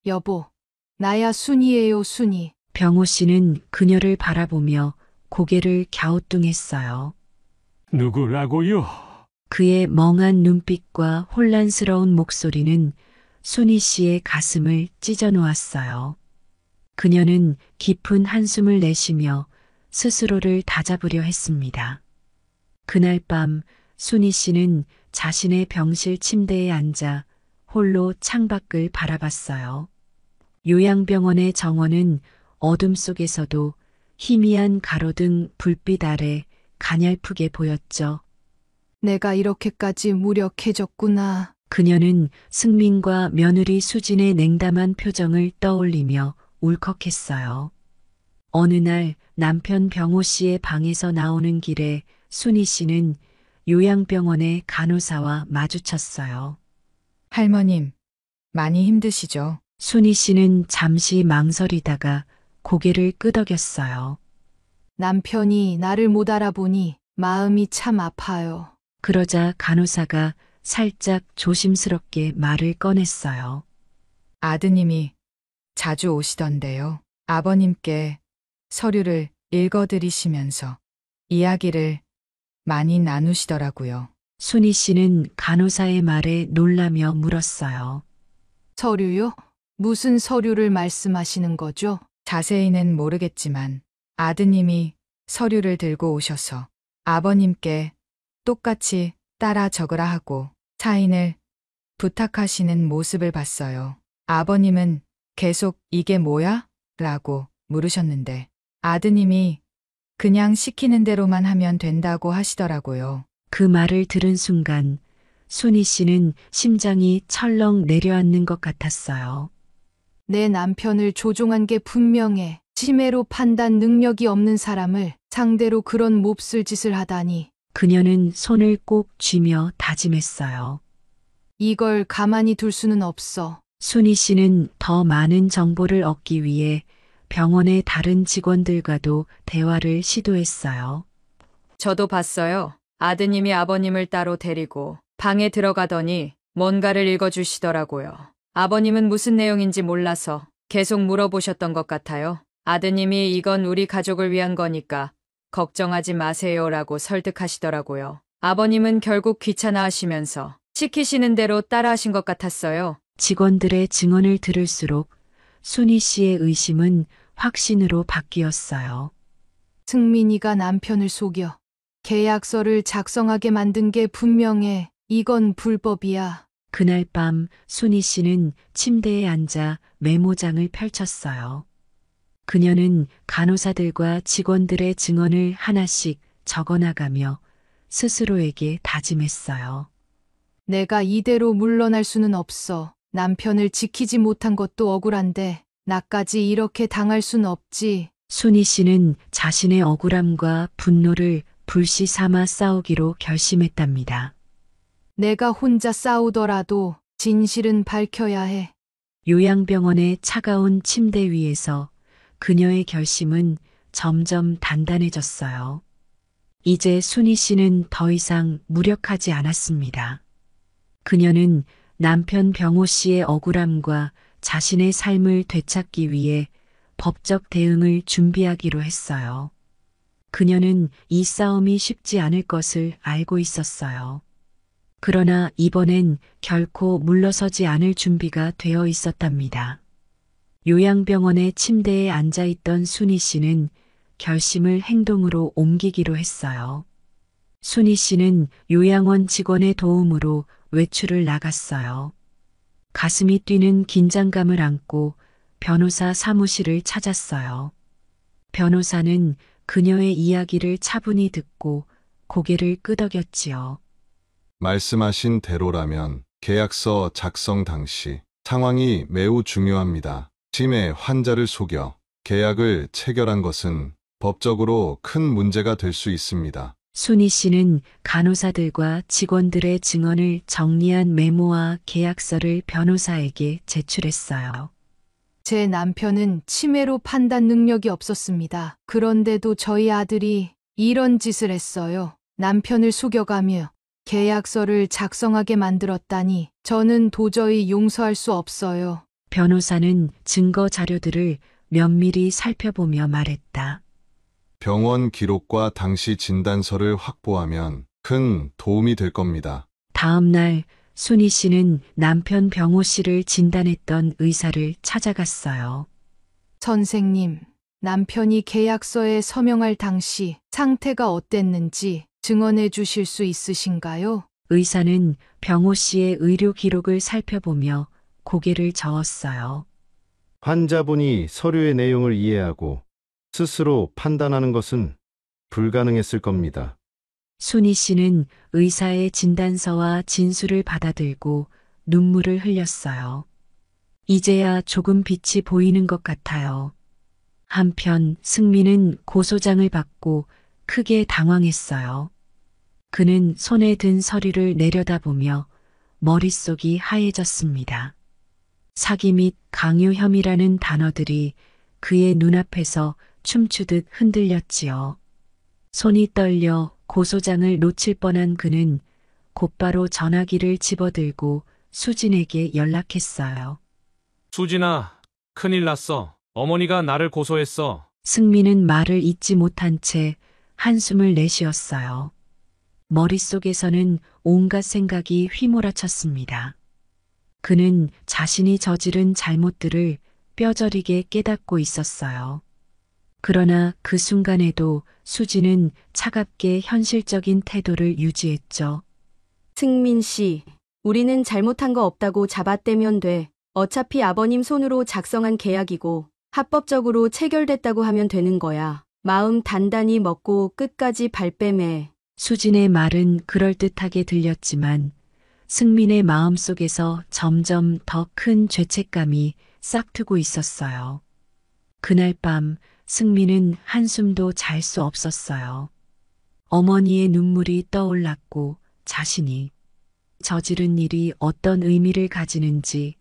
여보, 나야 순이에요, 순이.
병호 씨는 그녀를 바라보며 고개를 갸우뚱했어요.
누구라고요?
그의 멍한 눈빛과 혼란스러운 목소리는 순희 씨의 가슴을 찢어 놓았어요. 그녀는 깊은 한숨을 내쉬며 스스로를 다잡으려 했습니다. 그날 밤 순희 씨는 자신의 병실 침대에 앉아 홀로 창밖을 바라봤어요. 요양병원의 정원은 어둠 속에서도 희미한 가로등 불빛 아래 가냘프게 보였죠.
내가 이렇게까지 무력해졌구나.
그녀는 승민과 며느리 수진의 냉담한 표정을 떠올리며 울컥했어요. 어느 날 남편 병호 씨의 방에서 나오는 길에 순희 씨는 요양병원의 간호사와 마주쳤어요.
할머님, 많이 힘드시죠?
순희 씨는 잠시 망설이다가 고개를 끄덕였어요.
남편이 나를 못 알아보니 마음이 참 아파요.
그러자 간호사가 살짝 조심스럽게 말을 꺼냈어요.
아드님이 자주 오시던데요. 아버님께 서류를 읽어드리시면서 이야기를 많이 나누시더라고요.
순희 씨는 간호사의 말에 놀라며 물었어요.
서류요? 무슨 서류를 말씀하시는 거죠?
자세히는 모르겠지만 아드님이 서류를 들고 오셔서 아버님께 똑같이 따라 적으라 하고 사인을 부탁하시는 모습을 봤어요. 아버님은 계속 이게 뭐야? 라고 물으셨는데 아드님이 그냥 시키는 대로만 하면 된다고 하시더라고요.
그 말을 들은 순간 순희 씨는 심장이 철렁 내려앉는 것 같았어요.
내 남편을 조종한 게 분명해. 치매로 판단 능력이 없는 사람을 상대로 그런 몹쓸 짓을 하다니.
그녀는 손을 꼭 쥐며 다짐했어요.
이걸 가만히 둘 수는 없어.
순희 씨는 더 많은 정보를 얻기 위해 병원의 다른 직원들과도 대화를 시도했어요.
저도 봤어요. 아드님이 아버님을 따로 데리고 방에 들어가더니 뭔가를 읽어주시더라고요. 아버님은 무슨 내용인지 몰라서 계속 물어보셨던 것 같아요. 아드님이 이건 우리 가족을 위한 거니까 걱정하지 마세요라고 설득하시더라고요. 아버님은 결국 귀찮아하시면서 시키시는 대로 따라하신 것 같았어요.
직원들의 증언을 들을수록 순희 씨의 의심은 확신으로 바뀌었어요.
승민이가 남편을 속여 계약서를 작성하게 만든 게 분명해. 이건 불법이야.
그날 밤 순희 씨는 침대에 앉아 메모장을 펼쳤어요. 그녀는 간호사들과 직원들의 증언을 하나씩 적어나가며 스스로에게 다짐했어요.
내가 이대로 물러날 수는 없어. 남편을 지키지 못한 것도 억울한데 나까지 이렇게 당할 순 없지.
순희 씨는 자신의 억울함과 분노를 불씨 삼아 싸우기로 결심했답니다.
내가 혼자 싸우더라도 진실은 밝혀야 해.
요양병원의 차가운 침대 위에서 그녀의 결심은 점점 단단해졌어요. 이제 순희 씨는 더 이상 무력하지 않았습니다. 그녀는 남편 병호 씨의 억울함과 자신의 삶을 되찾기 위해 법적 대응을 준비하기로 했어요. 그녀는 이 싸움이 쉽지 않을 것을 알고 있었어요. 그러나 이번엔 결코 물러서지 않을 준비가 되어 있었답니다. 요양병원의 침대에 앉아있던 순희 씨는 결심을 행동으로 옮기기로 했어요. 순희 씨는 요양원 직원의 도움으로 외출을 나갔어요. 가슴이 뛰는 긴장감을 안고 변호사 사무실을 찾았어요. 변호사는 그녀의 이야기를 차분히 듣고 고개를 끄덕였지요.
말씀하신 대로라면 계약서 작성 당시 상황이 매우 중요합니다. 치매 환자를 속여 계약을 체결한 것은 법적으로 큰 문제가 될 수 있습니다.
순희 씨는 간호사들과 직원들의 증언을 정리한 메모와 계약서를 변호사에게 제출했어요.
제 남편은 치매로 판단 능력이 없었습니다. 그런데도 저희 아들이 이런 짓을 했어요. 남편을 속여가며 계약서를 작성하게 만들었다니 저는 도저히 용서할 수 없어요.
변호사는 증거 자료들을 면밀히 살펴보며 말했다.
병원 기록과 당시 진단서를 확보하면 큰 도움이 될 겁니다.
다음 날 순희 씨는 남편 병호 씨를 진단했던 의사를 찾아갔어요.
선생님, 남편이 계약서에 서명할 당시 상태가 어땠는지 증언해 주실 수 있으신가요?
의사는 병호 씨의 의료 기록을 살펴보며 고개를 저었어요.
환자분이 서류의 내용을 이해하고 스스로 판단하는 것은 불가능했을 겁니다.
순희 씨는 의사의 진단서와 진술을 받아들고 눈물을 흘렸어요. 이제야 조금 빛이 보이는 것 같아요. 한편 승민은 고소장을 받고 크게 당황했어요. 그는 손에 든 서류를 내려다보며 머릿속이 하얘졌습니다. 사기 및 강요 혐의라는 단어들이 그의 눈앞에서 춤추듯 흔들렸지요. 손이 떨려 고소장을 놓칠 뻔한 그는 곧바로 전화기를 집어들고 수진에게 연락했어요.
수진아, 큰일 났어. 어머니가 나를 고소했어.
승민은 말을 잇지 못한 채 한숨을 내쉬었어요. 머릿속에서는 온갖 생각이 휘몰아쳤습니다. 그는 자신이 저지른 잘못들을 뼈저리게 깨닫고 있었어요. 그러나 그 순간에도 수지는 차갑게 현실적인 태도를 유지했죠.
승민 씨, 우리는 잘못한 거 없다고 잡아떼면 돼. 어차피 아버님 손으로 작성한 계약이고 합법적으로 체결됐다고 하면 되는 거야. 마음 단단히 먹고 끝까지 발뺌해.
수진의 말은 그럴듯하게 들렸지만 승민의 마음속에서 점점 더 큰 죄책감이 싹트고 있었어요. 그날 밤 승민은 한숨도 잘 수 없었어요. 어머니의 눈물이 떠올랐고 자신이 저지른 일이 어떤 의미를 가지는지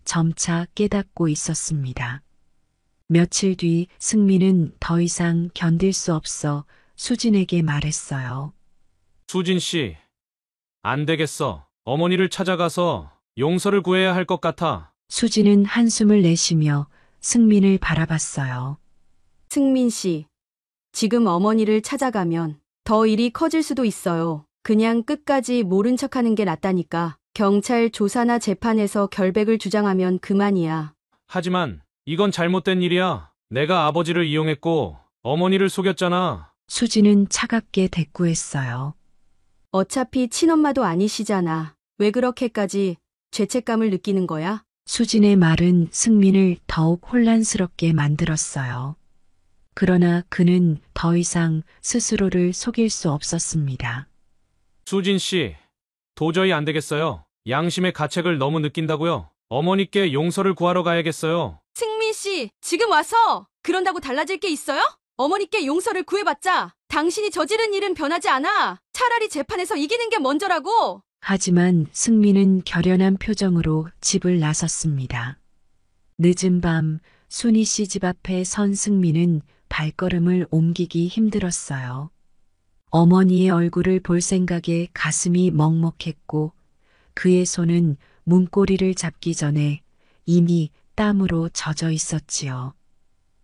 점차 깨닫고 있었습니다. 며칠 뒤 승민은 더 이상 견딜 수 없어 수진에게 말했어요.
수진 씨, 안 되겠어. 어머니를 찾아가서 용서를 구해야 할 것 같아.
수진은 한숨을 내쉬며 승민을 바라봤어요.
승민 씨, 지금 어머니를 찾아가면 더 일이 커질 수도 있어요. 그냥 끝까지 모른 척하는 게 낫다니까. 경찰 조사나 재판에서 결백을 주장하면 그만이야.
하지만 이건 잘못된 일이야. 내가 아버지를 이용했고 어머니를 속였잖아.
수진은 차갑게 대꾸했어요.
어차피 친엄마도 아니시잖아. 왜 그렇게까지 죄책감을 느끼는 거야?
수진의 말은 승민을 더욱 혼란스럽게 만들었어요. 그러나 그는 더 이상 스스로를 속일 수 없었습니다.
수진 씨, 도저히 안 되겠어요. 양심의 가책을 너무 느낀다고요. 어머니께 용서를 구하러 가야겠어요.
승민 씨, 지금 와서 그런다고 달라질 게 있어요? 어머니께 용서를 구해봤자 당신이 저지른 일은 변하지 않아. 차라리 재판에서 이기는 게 먼저라고.
하지만 승민은 결연한 표정으로 집을 나섰습니다. 늦은 밤 순희 씨 집 앞에 선 승민은 발걸음을 옮기기 힘들었어요. 어머니의 얼굴을 볼 생각에 가슴이 먹먹했고 그의 손은 문고리를 잡기 전에 이미 땀으로 젖어 있었지요.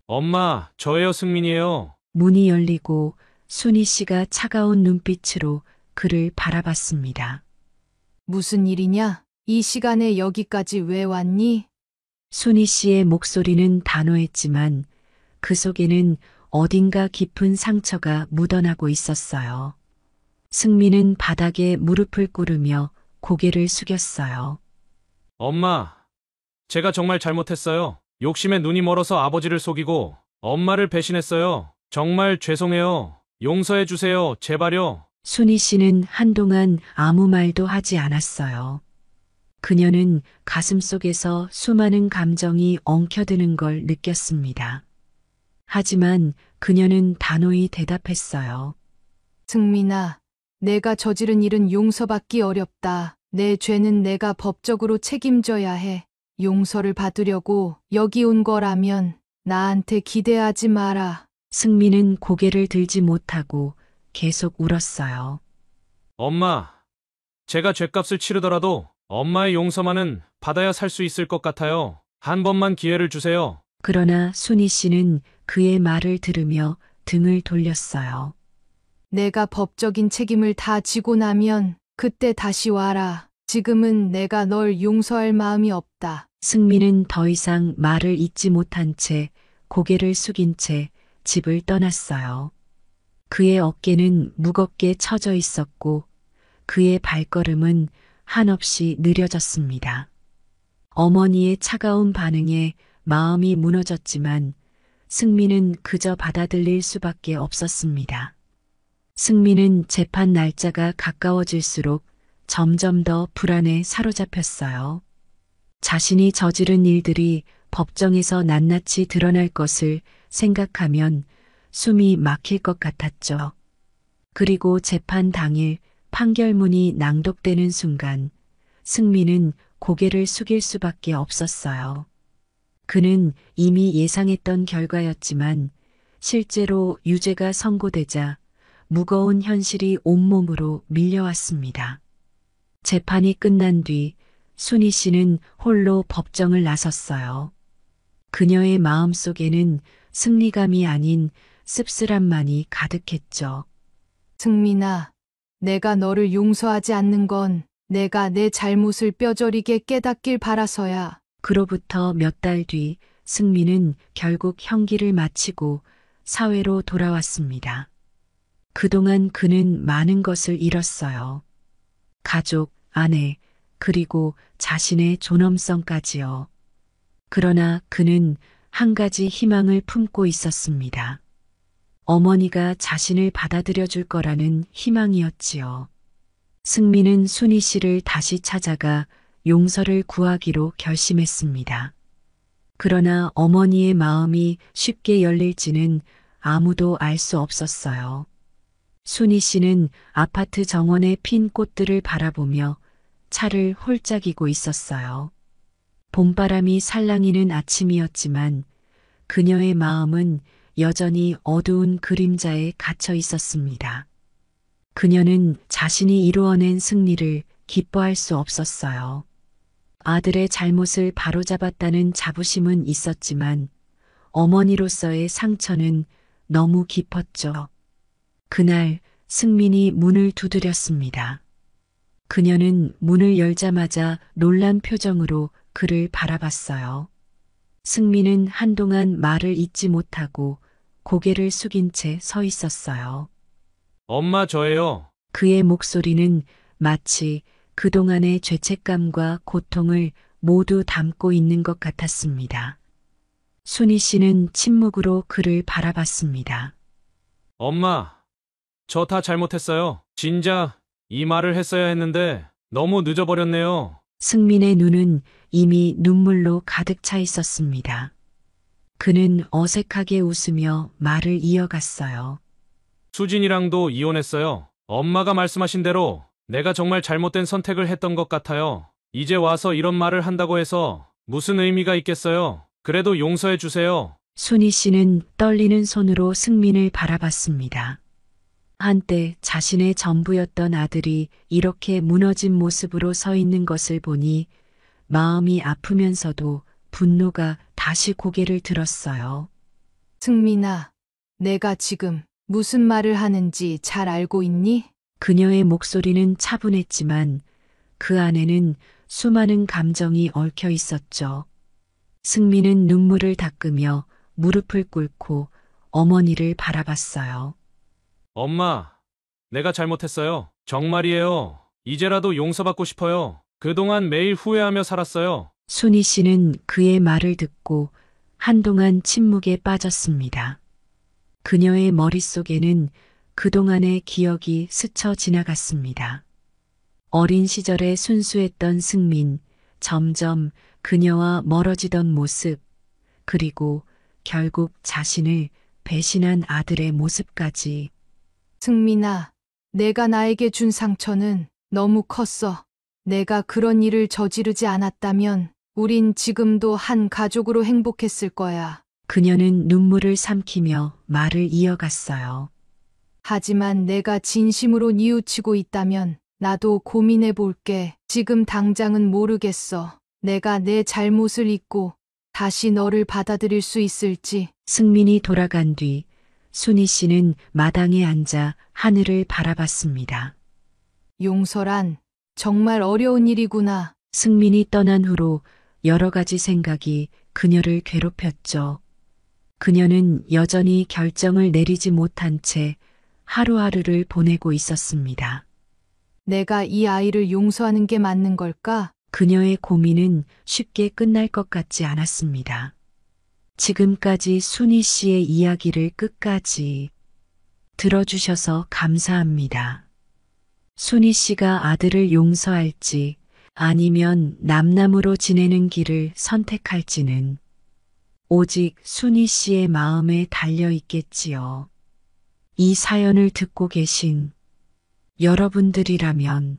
엄마, 저예요, 승민이에요.
문이 열리고 순희 씨가 차가운 눈빛으로 그를 바라봤습니다.
무슨 일이냐? 이 시간에 여기까지 왜 왔니?
순희 씨의 목소리는 단호했지만 그 속에는 어딘가 깊은 상처가 묻어나고 있었어요. 승민은 바닥에 무릎을 꿇으며 고개를 숙였어요.
엄마, 제가 정말 잘못했어요. 욕심에 눈이 멀어서 아버지를 속이고 엄마를 배신했어요. 정말 죄송해요. 용서해 주세요. 제발요.
순희 씨는 한동안 아무 말도 하지 않았어요. 그녀는 가슴속에서 수많은 감정이 엉켜드는 걸 느꼈습니다. 하지만 그녀는 단호히 대답했어요.
승민아, 내가 저지른 일은 용서받기 어렵다. 내 죄는 내가 법적으로 책임져야 해. 용서를 받으려고 여기 온 거라면 나한테 기대하지 마라.
승민은 고개를 들지 못하고 계속 울었어요.
엄마, 제가 죗값을 치르더라도 엄마의 용서만은 받아야 살 수 있을 것 같아요. 한 번만 기회를 주세요.
그러나 순희 씨는 그의 말을 들으며 등을 돌렸어요.
내가 법적인 책임을 다 지고 나면 그때 다시 와라. 지금은 내가 널 용서할 마음이 없다.
승민은 더 이상 말을 잇지 못한 채 고개를 숙인 채 집을 떠났어요. 그의 어깨는 무겁게 처져 있었고 그의 발걸음은 한없이 느려졌습니다. 어머니의 차가운 반응에 마음이 무너졌지만 승민은 그저 받아들일 수밖에 없었습니다. 승민은 재판 날짜가 가까워질수록 점점 더 불안에 사로잡혔어요. 자신이 저지른 일들이 법정에서 낱낱이 드러날 것을 생각하면 숨이 막힐 것 같았죠. 그리고 재판 당일 판결문이 낭독되는 순간 승민은 고개를 숙일 수밖에 없었어요. 그는 이미 예상했던 결과였지만 실제로 유죄가 선고되자 무거운 현실이 온몸으로 밀려왔습니다. 재판이 끝난 뒤 순희 씨는 홀로 법정을 나섰어요. 그녀의 마음속에는 승리감이 아닌 씁쓸함만이 가득했죠.
승민아, 내가 너를 용서하지 않는 건 내가 내 잘못을 뼈저리게 깨닫길 바라서야.
그로부터 몇 달 뒤 승민은 결국 형기를 마치고 사회로 돌아왔습니다. 그동안 그는 많은 것을 잃었어요. 가족, 아내, 그리고 자신의 존엄성까지요. 그러나 그는 한 가지 희망을 품고 있었습니다. 어머니가 자신을 받아들여 줄 거라는 희망이었지요. 승민은 순희 씨를 다시 찾아가 용서를 구하기로 결심했습니다. 그러나 어머니의 마음이 쉽게 열릴지는 아무도 알 수 없었어요. 순희 씨는 아파트 정원의 핀 꽃들을 바라보며 차를 홀짝이고 있었어요. 봄바람이 살랑이는 아침이었지만 그녀의 마음은 여전히 어두운 그림자에 갇혀 있었습니다. 그녀는 자신이 이루어낸 승리를 기뻐할 수 없었어요. 아들의 잘못을 바로잡았다는 자부심은 있었지만 어머니로서의 상처는 너무 깊었죠. 그날 승민이 문을 두드렸습니다. 그녀는 문을 열자마자 놀란 표정으로 그를 바라봤어요. 승민은 한동안 말을 잇지 못하고 고개를 숙인 채 서 있었어요.
엄마 저예요.
그의 목소리는 마치 그동안의 죄책감과 고통을 모두 담고 있는 것 같았습니다. 순희 씨는 침묵으로 그를 바라봤습니다.
엄마, 저 다 잘못했어요. 진짜 이 말을 했어야 했는데 너무 늦어버렸네요.
승민의 눈은 이미 눈물로 가득 차 있었습니다. 그는 어색하게 웃으며 말을 이어갔어요.
수진이랑도 이혼했어요. 엄마가 말씀하신 대로 내가 정말 잘못된 선택을 했던 것 같아요. 이제 와서 이런 말을 한다고 해서 무슨 의미가 있겠어요. 그래도 용서해 주세요.
순희 씨는 떨리는 손으로 승민을 바라봤습니다. 한때 자신의 전부였던 아들이 이렇게 무너진 모습으로 서 있는 것을 보니 마음이 아프면서도 분노가 다시 고개를 들었어요.
승민아, 내가 지금 무슨 말을 하는지 잘 알고 있니?
그녀의 목소리는 차분했지만 그 안에는 수많은 감정이 얽혀 있었죠. 승민은 눈물을 닦으며 무릎을 꿇고 어머니를 바라봤어요.
엄마, 내가 잘못했어요. 정말이에요. 이제라도 용서받고 싶어요. 그동안 매일 후회하며 살았어요.
순희 씨는 그의 말을 듣고 한동안 침묵에 빠졌습니다. 그녀의 머릿속에는 그동안의 기억이 스쳐 지나갔습니다. 어린 시절에 순수했던 승민, 점점 그녀와 멀어지던 모습, 그리고 결국 자신을 배신한 아들의 모습까지.
승민아, 내가 나에게 준 상처는 너무 컸어. 내가 그런 일을 저지르지 않았다면 우린 지금도 한 가족으로 행복했을 거야.
그녀는 눈물을 삼키며 말을 이어갔어요.
하지만 내가 진심으로 뉘우치고 있다면 나도 고민해 볼게. 지금 당장은 모르겠어. 내가 내 잘못을 잊고 다시 너를 받아들일 수 있을지.
승민이 돌아간 뒤 순희 씨는 마당에 앉아 하늘을 바라봤습니다.
용서란 정말 어려운 일이구나.
승민이 떠난 후로 여러 가지 생각이 그녀를 괴롭혔죠. 그녀는 여전히 결정을 내리지 못한 채 하루하루를 보내고 있었습니다.
내가 이 아이를 용서하는 게 맞는 걸까?
그녀의 고민은 쉽게 끝날 것 같지 않았습니다. 지금까지 순희 씨의 이야기를 끝까지 들어주셔서 감사합니다. 순희 씨가 아들을 용서할지 아니면 남남으로 지내는 길을 선택할지는 오직 순희 씨의 마음에 달려 있겠지요. 이 사연을 듣고 계신 여러분들이라면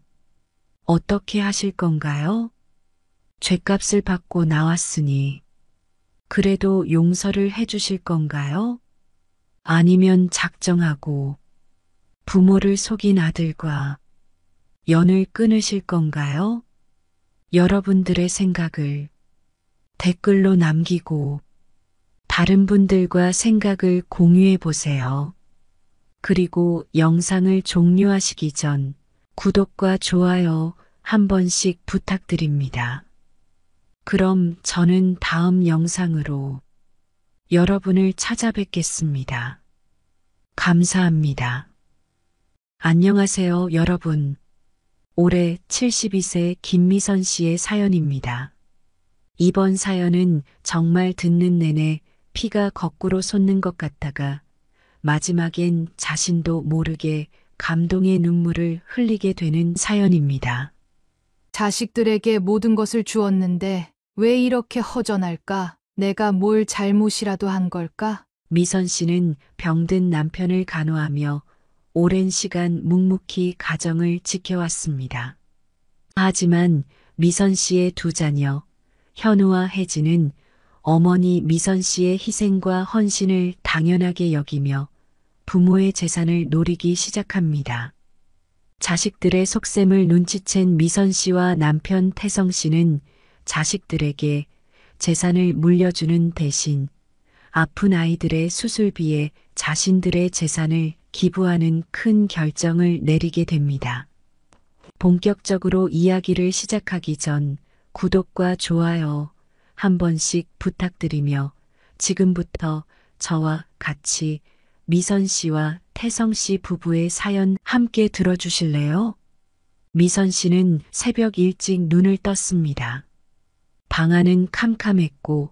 어떻게 하실 건가요? 죗값을 받고 나왔으니 그래도 용서를 해주실 건가요? 아니면 작정하고 부모를 속인 아들과 연을 끊으실 건가요? 여러분들의 생각을 댓글로 남기고 다른 분들과 생각을 공유해 보세요. 그리고 영상을 종료하시기 전 구독과 좋아요 한 번씩 부탁드립니다. 그럼 저는 다음 영상으로 여러분을 찾아뵙겠습니다. 감사합니다. 안녕하세요, 여러분. 올해 72세 김미선 씨의 사연입니다. 이번 사연은 정말 듣는 내내 피가 거꾸로 솟는 것 같다가 마지막엔 자신도 모르게 감동의 눈물을 흘리게 되는 사연입니다.
자식들에게 모든 것을 주었는데 왜 이렇게 허전할까? 내가 뭘 잘못이라도 한 걸까?
미선 씨는 병든 남편을 간호하며 오랜 시간 묵묵히 가정을 지켜왔습니다. 하지만 미선 씨의 두 자녀, 현우와 혜진은 어머니 미선 씨의 희생과 헌신을 당연하게 여기며 부모의 재산을 노리기 시작합니다. 자식들의 속셈을 눈치챈 미선 씨와 남편 태성 씨는 자식들에게 재산을 물려주는 대신 아픈 아이들의 수술비에 자신들의 재산을 기부하는 큰 결정을 내리게 됩니다. 본격적으로 이야기를 시작하기 전 구독과 좋아요 한 번씩 부탁드리며 지금부터 저와 같이 미선 씨와 태성 씨 부부의 사연 함께 들어주실래요? 미선 씨는 새벽 일찍 눈을 떴습니다. 방 안은 캄캄했고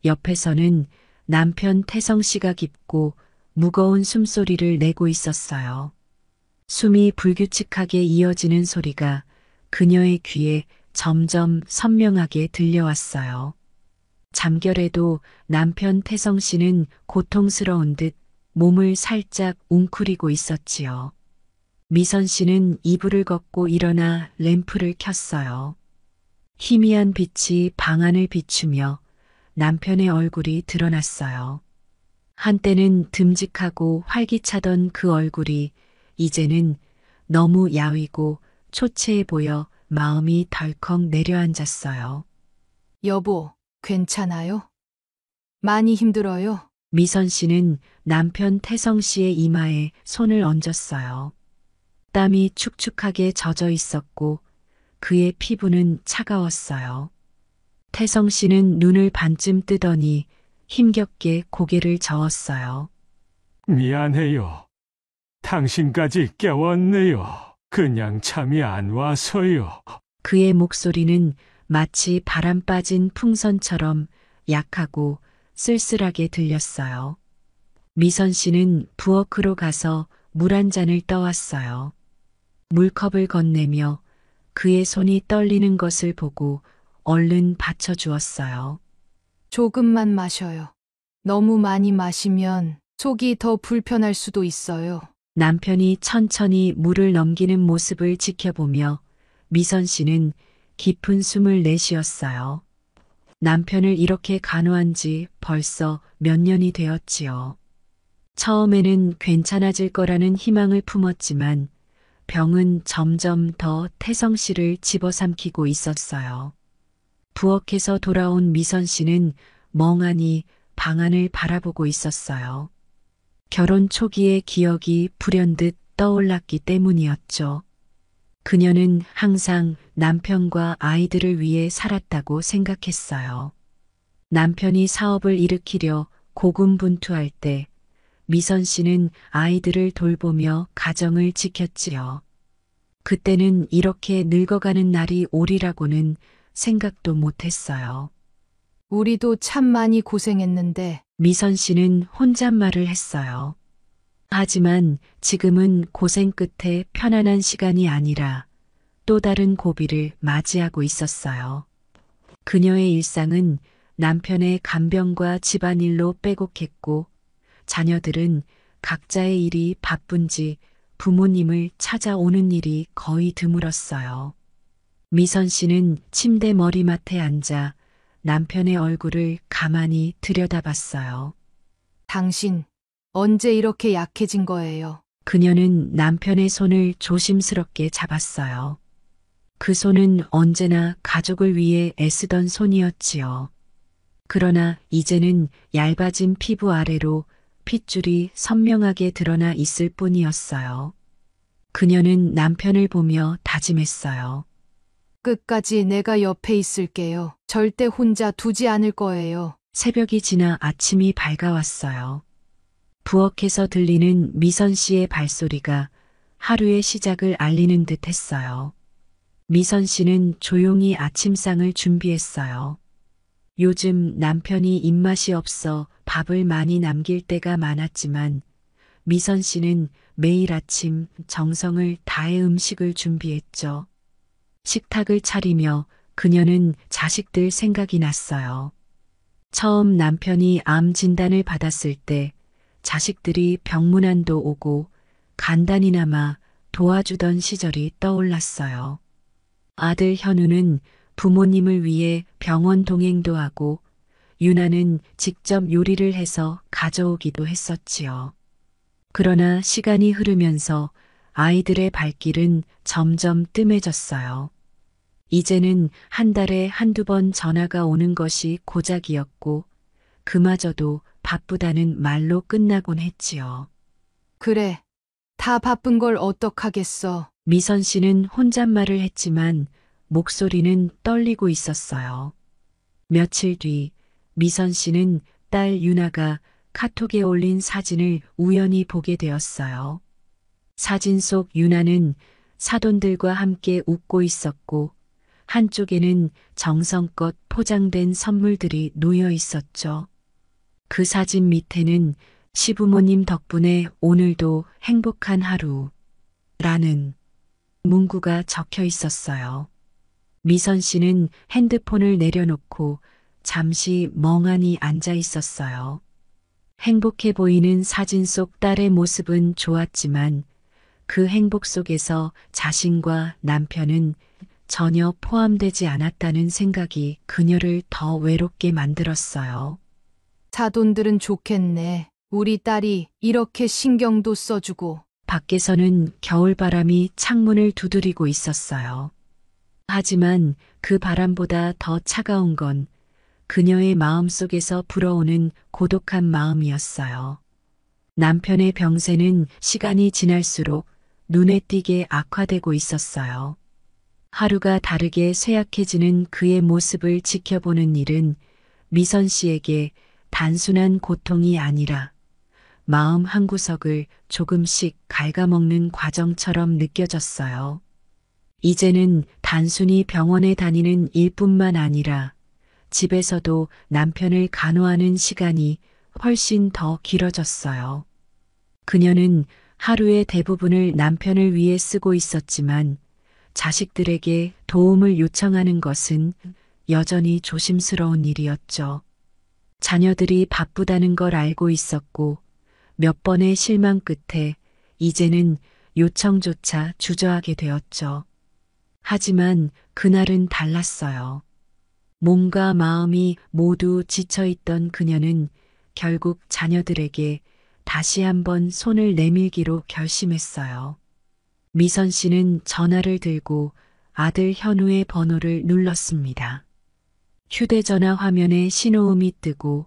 옆에서는 남편 태성 씨가 깊고 무거운 숨소리를 내고 있었어요. 숨이 불규칙하게 이어지는 소리가 그녀의 귀에 점점 선명하게 들려왔어요. 잠결에도 남편 태성 씨는 고통스러운 듯 몸을 살짝 웅크리고 있었지요. 미선 씨는 이불을 걷고 일어나 램프를 켰어요. 희미한 빛이 방 안을 비추며 남편의 얼굴이 드러났어요. 한때는 듬직하고 활기차던 그 얼굴이 이제는 너무 야위고 초췌해 보여 마음이 덜컥 내려앉았어요.
여보, 괜찮아요? 많이 힘들어요?
미선 씨는 남편 태성 씨의 이마에 손을 얹었어요. 땀이 축축하게 젖어 있었고 그의 피부는 차가웠어요. 태성 씨는 눈을 반쯤 뜨더니 힘겹게 고개를 저었어요.
미안해요. 당신까지 깨웠네요. 그냥 잠이 안 와서요.
그의 목소리는 마치 바람 빠진 풍선처럼 약하고 쓸쓸하게 들렸어요. 미선 씨는 부엌으로 가서 물 한 잔을 떠왔어요. 물컵을 건네며 그의 손이 떨리는 것을 보고 얼른 받쳐주었어요.
조금만 마셔요. 너무 많이 마시면 속이 더 불편할 수도 있어요.
남편이 천천히 물을 넘기는 모습을 지켜보며 미선 씨는 깊은 숨을 내쉬었어요. 남편을 이렇게 간호한 지 벌써 몇 년이 되었지요. 처음에는 괜찮아질 거라는 희망을 품었지만 병은 점점 더 태성 씨를 집어삼키고 있었어요. 부엌에서 돌아온 미선 씨는 멍하니 방 안을 바라보고 있었어요. 결혼 초기의 기억이 불현듯 떠올랐기 때문이었죠. 그녀는 항상 남편과 아이들을 위해 살았다고 생각했어요. 남편이 사업을 일으키려 고군분투할 때 미선 씨는 아이들을 돌보며 가정을 지켰지요. 그때는 이렇게 늙어가는 날이 오리라고는 생각도 못했어요.
우리도 참 많이 고생했는데
미선 씨는 혼잣말을 했어요. 하지만 지금은 고생 끝에 편안한 시간이 아니라 또 다른 고비를 맞이하고 있었어요. 그녀의 일상은 남편의 간병과 집안일로 빼곡했고 자녀들은 각자의 일이 바쁜지 부모님을 찾아오는 일이 거의 드물었어요. 미선 씨는 침대 머리맡에 앉아 남편의 얼굴을 가만히 들여다봤어요.
당신 언제 이렇게 약해진 거예요?
그녀는 남편의 손을 조심스럽게 잡았어요. 그 손은 언제나 가족을 위해 애쓰던 손이었지요. 그러나 이제는 얇아진 피부 아래로 핏줄이 선명하게 드러나 있을 뿐이었어요. 그녀는 남편을 보며 다짐했어요.
끝까지 내가 옆에 있을게요. 절대 혼자 두지 않을 거예요.
새벽이 지나 아침이 밝아왔어요. 부엌에서 들리는 미선 씨의 발소리가 하루의 시작을 알리는 듯 했어요. 미선 씨는 조용히 아침상을 준비했어요. 요즘 남편이 입맛이 없어 밥을 많이 남길 때가 많았지만 미선 씨는 매일 아침 정성을 다해 음식을 준비했죠. 식탁을 차리며 그녀는 자식들 생각이 났어요. 처음 남편이 암 진단을 받았을 때 자식들이 병문안도 오고 간단히나마 도와주던 시절이 떠올랐어요. 아들 현우는 부모님을 위해 병원 동행도 하고 유나는 직접 요리를 해서 가져오기도 했었지요. 그러나 시간이 흐르면서 아이들의 발길은 점점 뜸해졌어요. 이제는 한 달에 한두 번 전화가 오는 것이 고작이었고 그마저도 바쁘다는 말로 끝나곤 했지요.
그래. 다 바쁜 걸 어떡하겠어.
미선 씨는 혼잣말을 했지만 목소리는 떨리고 있었어요. 며칠 뒤 미선 씨는 딸 유나가 카톡에 올린 사진을 우연히 보게 되었어요. 사진 속 유나는 사돈들과 함께 웃고 있었고 한쪽에는 정성껏 포장된 선물들이 놓여 있었죠. 그 사진 밑에는 시부모님 덕분에 오늘도 행복한 하루 라는 문구가 적혀 있었어요. 미선 씨는 핸드폰을 내려놓고 잠시 멍하니 앉아 있었어요. 행복해 보이는 사진 속 딸의 모습은 좋았지만 그 행복 속에서 자신과 남편은 전혀 포함되지 않았다는 생각이 그녀를 더 외롭게 만들었어요.
사돈들은 좋겠네. 우리 딸이 이렇게 신경도 써주고.
밖에서는 겨울바람이 창문을 두드리고 있었어요. 하지만 그 바람보다 더 차가운 건 그녀의 마음 속에서 불어오는 고독한 마음이었어요. 남편의 병세는 시간이 지날수록 눈에 띄게 악화되고 있었어요. 하루가 다르게 쇠약해지는 그의 모습을 지켜보는 일은 미선 씨에게 단순한 고통이 아니라 마음 한구석을 조금씩 갉아먹는 과정처럼 느껴졌어요. 이제는 단순히 병원에 다니는 일뿐만 아니라 집에서도 남편을 간호하는 시간이 훨씬 더 길어졌어요. 그녀는 하루의 대부분을 남편을 위해 쓰고 있었지만 자식들에게 도움을 요청하는 것은 여전히 조심스러운 일이었죠. 자녀들이 바쁘다는 걸 알고 있었고 몇 번의 실망 끝에 이제는 요청조차 주저하게 되었죠. 하지만 그날은 달랐어요. 몸과 마음이 모두 지쳐있던 그녀는 결국 자녀들에게 다시 한번 손을 내밀기로 결심했어요. 미선 씨는 전화를 들고 아들 현우의 번호를 눌렀습니다. 휴대전화 화면에 신호음이 뜨고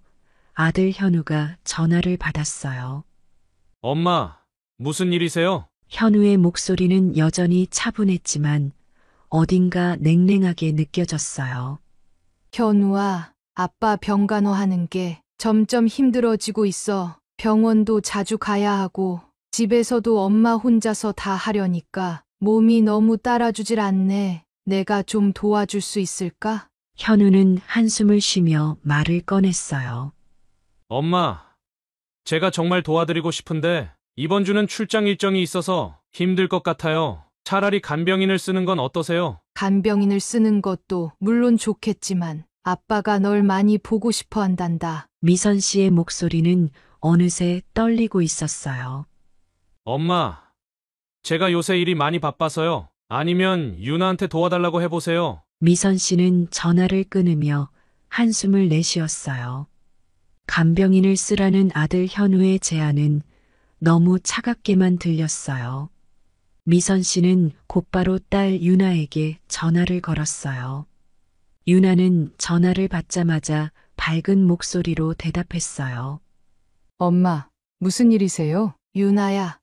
아들 현우가 전화를 받았어요.
엄마, 무슨 일이세요?
현우의 목소리는 여전히 차분했지만 어딘가 냉랭하게 느껴졌어요.
현우아, 아빠 병간호하는 게 점점 힘들어지고 있어. 병원도 자주 가야 하고 집에서도 엄마 혼자서 다 하려니까 몸이 너무 따라주질 않네. 내가 좀 도와줄 수 있을까?
현우는 한숨을 쉬며 말을 꺼냈어요.
엄마, 제가 정말 도와드리고 싶은데 이번 주는 출장 일정이 있어서 힘들 것 같아요. 차라리 간병인을 쓰는 건 어떠세요?
간병인을 쓰는 것도 물론 좋겠지만 아빠가 널 많이 보고 싶어 한단다.
미선 씨의 목소리는 어느새 떨리고 있었어요.
엄마, 제가 요새 일이 많이 바빠서요. 아니면 유나한테 도와달라고 해보세요.
미선 씨는 전화를 끊으며 한숨을 내쉬었어요. 간병인을 쓰라는 아들 현우의 제안은 너무 차갑게만 들렸어요. 미선 씨는 곧바로 딸 유나에게 전화를 걸었어요. 유나는 전화를 받자마자 밝은 목소리로 대답했어요.
엄마, 무슨 일이세요? 유나야,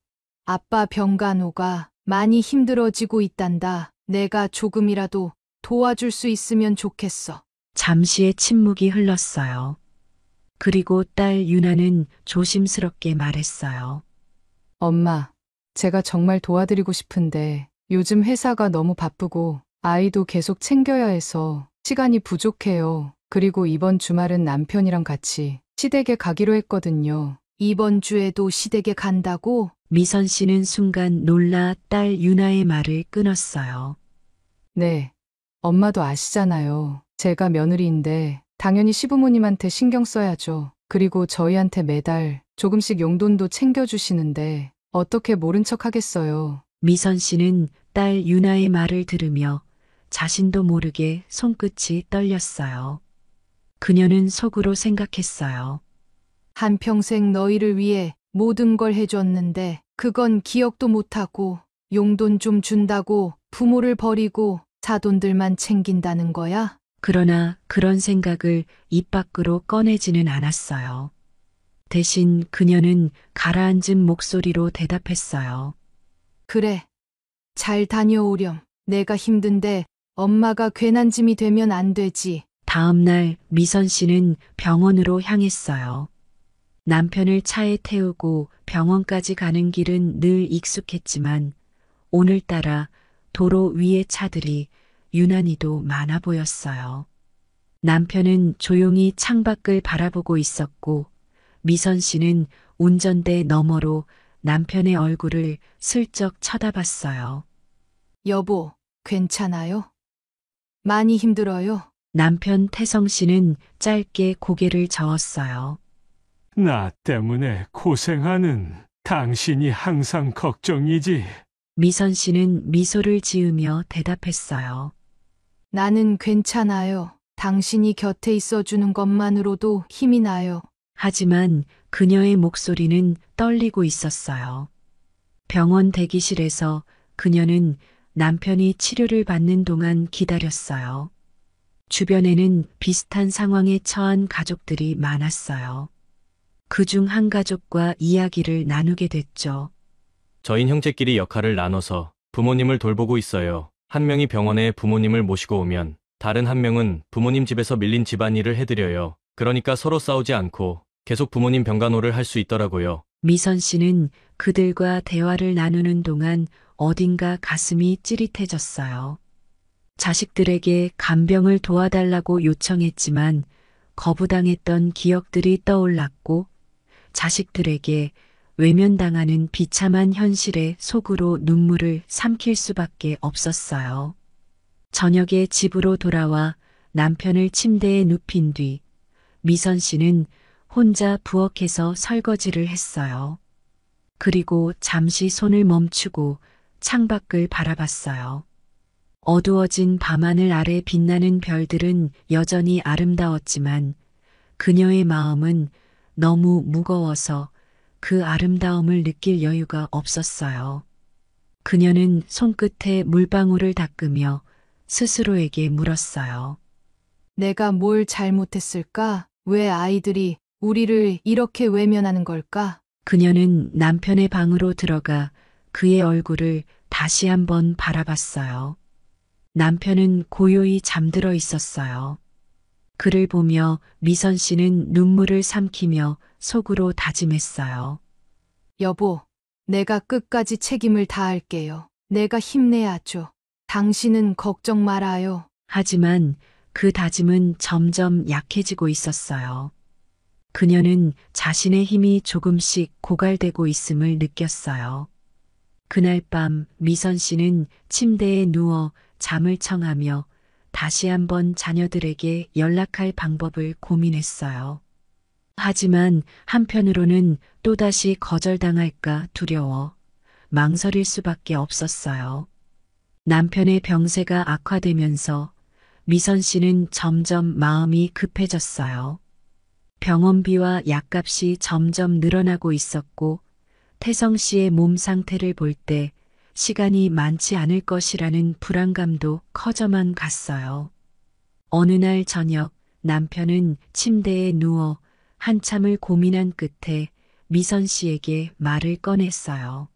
아빠 병간호가 많이 힘들어지고 있단다. 내가 조금이라도 도와줄 수 있으면 좋겠어.
잠시의 침묵이 흘렀어요. 그리고 딸 유나는 조심스럽게 말했어요.
엄마, 제가 정말 도와드리고 싶은데 요즘 회사가 너무 바쁘고 아이도 계속 챙겨야 해서 시간이 부족해요. 그리고 이번 주말은 남편이랑 같이 시댁에 가기로 했거든요. 이번 주에도 시댁에 간다고?
미선 씨는 순간 놀라 딸 유나의 말을 끊었어요.
네. 엄마도 아시잖아요. 제가 며느리인데 당연히 시부모님한테 신경 써야죠. 그리고 저희한테 매달 조금씩 용돈도 챙겨주시는데 어떻게 모른 척 하겠어요.
미선 씨는 딸 유나의 말을 들으며 자신도 모르게 손끝이 떨렸어요. 그녀는 속으로 생각했어요.
한평생 너희를 위해 모든 걸 해줬는데 그건 기억도 못하고 용돈 좀 준다고 부모를 버리고 사돈들만 챙긴다는 거야?
그러나 그런 생각을 입 밖으로 꺼내지는 않았어요. 대신 그녀는 가라앉은 목소리로 대답했어요.
그래. 잘 다녀오렴. 내가 힘든데 엄마가 괜한 짐이 되면 안 되지.
다음 날 미선 씨는 병원으로 향했어요. 남편을 차에 태우고 병원까지 가는 길은 늘 익숙했지만 오늘따라 도로 위의 차들이 유난히도 많아 보였어요. 남편은 조용히 창밖을 바라보고 있었고 미선 씨는 운전대 너머로 남편의 얼굴을 슬쩍 쳐다봤어요.
여보, 괜찮아요? 많이 힘들어요?
남편 태성 씨는 짧게 고개를 저었어요.
나 때문에 고생하는 당신이 항상 걱정이지.
미선 씨는 미소를 지으며 대답했어요.
나는 괜찮아요. 당신이 곁에 있어주는 것만으로도 힘이 나요.
하지만 그녀의 목소리는 떨리고 있었어요. 병원 대기실에서 그녀는 남편이 치료를 받는 동안 기다렸어요. 주변에는 비슷한 상황에 처한 가족들이 많았어요. 그중 한 가족과 이야기를 나누게 됐죠.
저흰 형제끼리 역할을 나눠서 부모님을 돌보고 있어요. 한 명이 병원에 부모님을 모시고 오면 다른 한 명은 부모님 집에서 밀린 집안일을 해드려요. 그러니까 서로 싸우지 않고 계속 부모님 병간호를 할 수 있더라고요.
미선 씨는 그들과 대화를 나누는 동안 어딘가 가슴이 찌릿해졌어요. 자식들에게 간병을 도와달라고 요청했지만 거부당했던 기억들이 떠올랐고 자식들에게 외면당하는 비참한 현실에 속으로 눈물을 삼킬 수밖에 없었어요. 저녁에 집으로 돌아와 남편을 침대에 눕힌 뒤 미선 씨는 혼자 부엌에서 설거지를 했어요. 그리고 잠시 손을 멈추고 창밖을 바라봤어요. 어두워진 밤하늘 아래 빛나는 별들은 여전히 아름다웠지만 그녀의 마음은 너무 무거워서 그 아름다움을 느낄 여유가 없었어요. 그녀는 손끝에 물방울을 닦으며 스스로에게 물었어요.
내가 뭘 잘못했을까? 왜 아이들이 우리를 이렇게 외면하는 걸까?
그녀는 남편의 방으로 들어가 그의 얼굴을 다시 한번 바라봤어요. 남편은 고요히 잠들어 있었어요. 그를 보며 미선 씨는 눈물을 삼키며 속으로 다짐했어요.
여보, 내가 끝까지 책임을 다할게요. 내가 힘내야죠. 당신은 걱정 말아요.
하지만 그 다짐은 점점 약해지고 있었어요. 그녀는 자신의 힘이 조금씩 고갈되고 있음을 느꼈어요. 그날 밤 미선 씨는 침대에 누워 잠을 청하며 다시 한번 자녀들에게 연락할 방법을 고민했어요. 하지만 한편으로는 또다시 거절당할까 두려워 망설일 수밖에 없었어요. 남편의 병세가 악화되면서 미선 씨는 점점 마음이 급해졌어요. 병원비와 약값이 점점 늘어나고 있었고 태성 씨의 몸 상태를 볼 때 시간이 많지 않을 것이라는 불안감도 커져만 갔어요. 어느 날 저녁 남편은 침대에 누워 한참을 고민한 끝에 미선 씨에게 말을 꺼냈어요.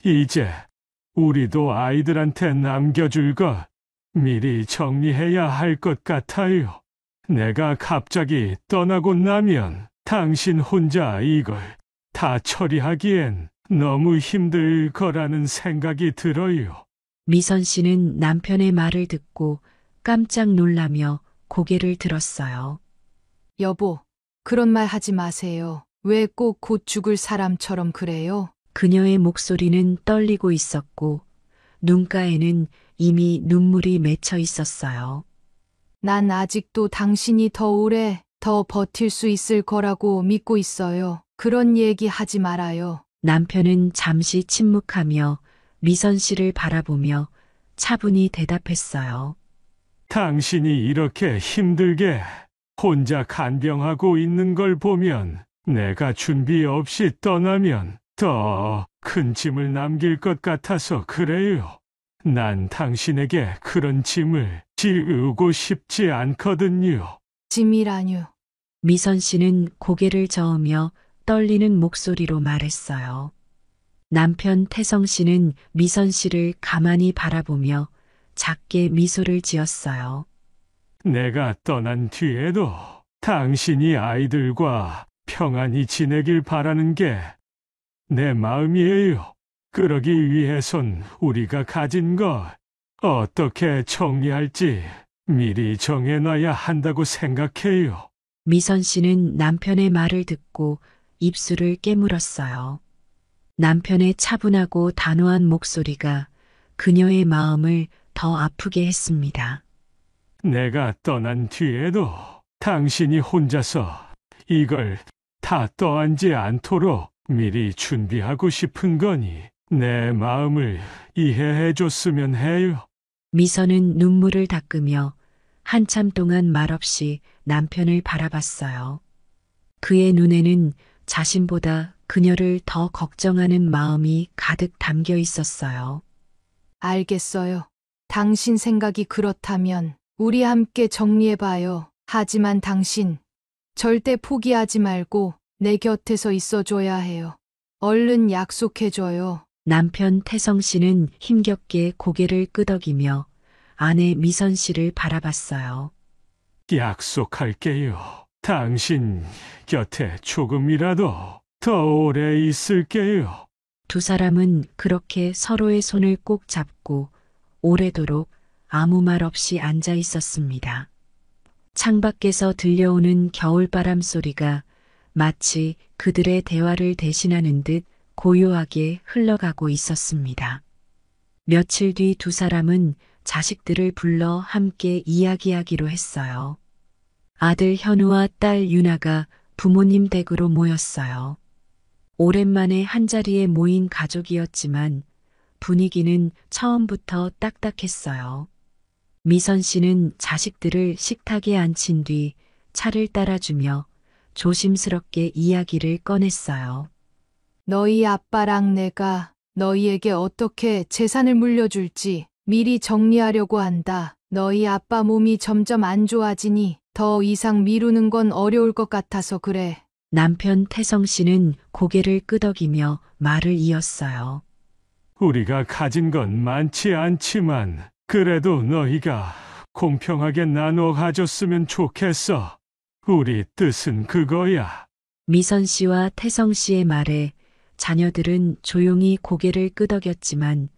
이제 우리도 아이들한테 남겨줄 거 미리 정리해야 할 것 같아요. 내가 갑자기 떠나고 나면 당신 혼자 이걸 다 처리하기엔 너무 힘들 거라는 생각이 들어요.
미선 씨는 남편의 말을 듣고 깜짝 놀라며 고개를 들었어요.
여보, 그런 말 하지 마세요. 왜 꼭 곧 죽을 사람처럼 그래요?
그녀의 목소리는 떨리고 있었고 눈가에는 이미 눈물이 맺혀 있었어요.
난 아직도 당신이 더 오래 더 버틸 수 있을 거라고 믿고 있어요. 그런 얘기 하지 말아요.
남편은 잠시 침묵하며 미선 씨를 바라보며 차분히 대답했어요.
당신이 이렇게 힘들게 혼자 간병하고 있는 걸 보면 내가 준비 없이 떠나면 더 큰 짐을 남길 것 같아서 그래요. 난 당신에게 그런 짐을 지우고 싶지 않거든요.
짐이라뇨.
미선 씨는 고개를 저으며 떨리는 목소리로 말했어요. 남편 태성 씨는 미선 씨를 가만히 바라보며 작게 미소를 지었어요.
내가 떠난 뒤에도 당신이 아이들과 평안히 지내길 바라는 게 내 마음이에요. 그러기 위해선 우리가 가진 걸 어떻게 정리할지 미리 정해놔야 한다고 생각해요.
미선 씨는 남편의 말을 듣고 입술을 깨물었어요. 남편의 차분하고 단호한 목소리가 그녀의 마음을 더 아프게 했습니다.
내가 떠난 뒤에도 당신이 혼자서 이걸 다 떠안지 않도록 미리 준비하고 싶은 거니 내 마음을 이해해 줬으면 해요.
미선은 눈물을 닦으며 한참 동안 말없이 남편을 바라봤어요. 그의 눈에는 자신보다 그녀를 더 걱정하는 마음이 가득 담겨 있었어요.
알겠어요. 당신 생각이 그렇다면 우리 함께 정리해봐요. 하지만 당신 절대 포기하지 말고 내 곁에서 있어줘야 해요. 얼른 약속해줘요.
남편 태성 씨는 힘겹게 고개를 끄덕이며 아내 미선 씨를 바라봤어요.
약속할게요. 당신 곁에 조금이라도 더 오래 있을게요.
두 사람은 그렇게 서로의 손을 꼭 잡고 오래도록 아무 말 없이 앉아 있었습니다. 창밖에서 들려오는 겨울바람 소리가 마치 그들의 대화를 대신하는 듯 고요하게 흘러가고 있었습니다. 며칠 뒤 두 사람은 자식들을 불러 함께 이야기하기로 했어요. 아들 현우와 딸 유나가 부모님 댁으로 모였어요. 오랜만에 한자리에 모인 가족이었지만 분위기는 처음부터 딱딱했어요. 미선 씨는 자식들을 식탁에 앉힌 뒤 차를 따라주며 조심스럽게 이야기를 꺼냈어요.
너희 아빠랑 내가 너희에게 어떻게 재산을 물려줄지 미리 정리하려고 한다. 너희 아빠 몸이 점점 안 좋아지니 더 이상 미루는 건 어려울 것 같아서 그래.
남편 태성 씨는 고개를 끄덕이며 말을 이었어요.
우리가 가진 건 많지 않지만 그래도 너희가 공평하게 나눠 가졌으면 좋겠어. 우리 뜻은 그거야.
미선 씨와 태성 씨의 말에 자녀들은 조용히 고개를 끄덕였지만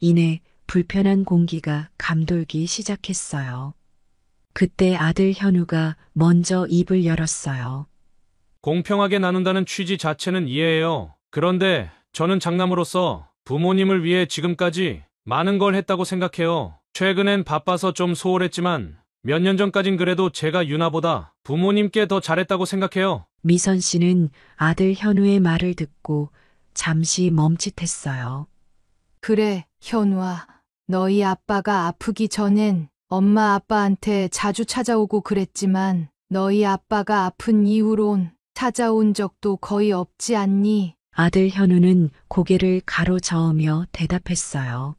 이내 불편한 공기가 감돌기 시작했어요. 그때 아들 현우가 먼저 입을 열었어요.
공평하게 나눈다는 취지 자체는 이해해요. 그런데 저는 장남으로서 부모님을 위해 지금까지 많은 걸 했다고 생각해요. 최근엔 바빠서 좀 소홀했지만 몇 년 전까진 그래도 제가 유나보다 부모님께 더 잘했다고 생각해요.
미선 씨는 아들 현우의 말을 듣고 잠시 멈칫했어요.
그래, 현우아. 너희 아빠가 아프기 전엔 엄마 아빠한테 자주 찾아오고 그랬지만 너희 아빠가 아픈 이후론 찾아온 적도 거의 없지 않니?
아들 현우는 고개를 가로저으며 대답했어요.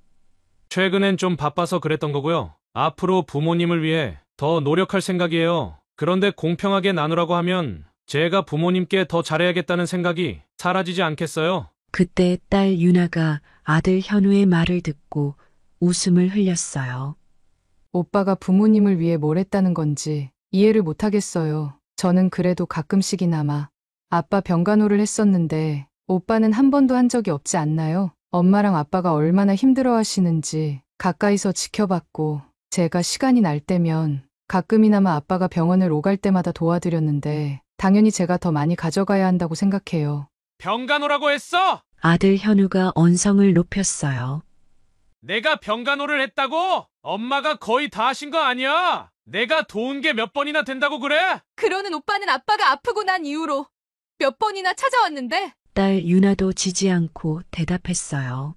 최근엔 좀 바빠서 그랬던 거고요. 앞으로 부모님을 위해 더 노력할 생각이에요. 그런데 공평하게 나누라고 하면 제가 부모님께 더 잘해야겠다는 생각이 사라지지 않겠어요?
그때 딸 유나가 아들 현우의 말을 듣고 웃음을 흘렸어요.
오빠가 부모님을 위해 뭘 했다는 건지 이해를 못하겠어요. 저는 그래도 가끔씩이나마 아빠 병간호를 했었는데 오빠는 한 번도 한 적이 없지 않나요? 엄마랑 아빠가 얼마나 힘들어 하시는지 가까이서 지켜봤고, 제가 시간이 날 때면 가끔이나마 아빠가 병원을 오갈 때마다 도와드렸는데, 당연히 제가 더 많이 가져가야 한다고 생각해요.
병간호라고 했어?
아들 현우가 언성을 높였어요.
내가 병간호를 했다고? 엄마가 거의 다 하신 거 아니야? 내가 도운 게 몇 번이나 된다고 그래?
그러는 오빠는 아빠가 아프고 난 이후로 몇 번이나 찾아왔는데
딸 유나도 지지 않고 대답했어요.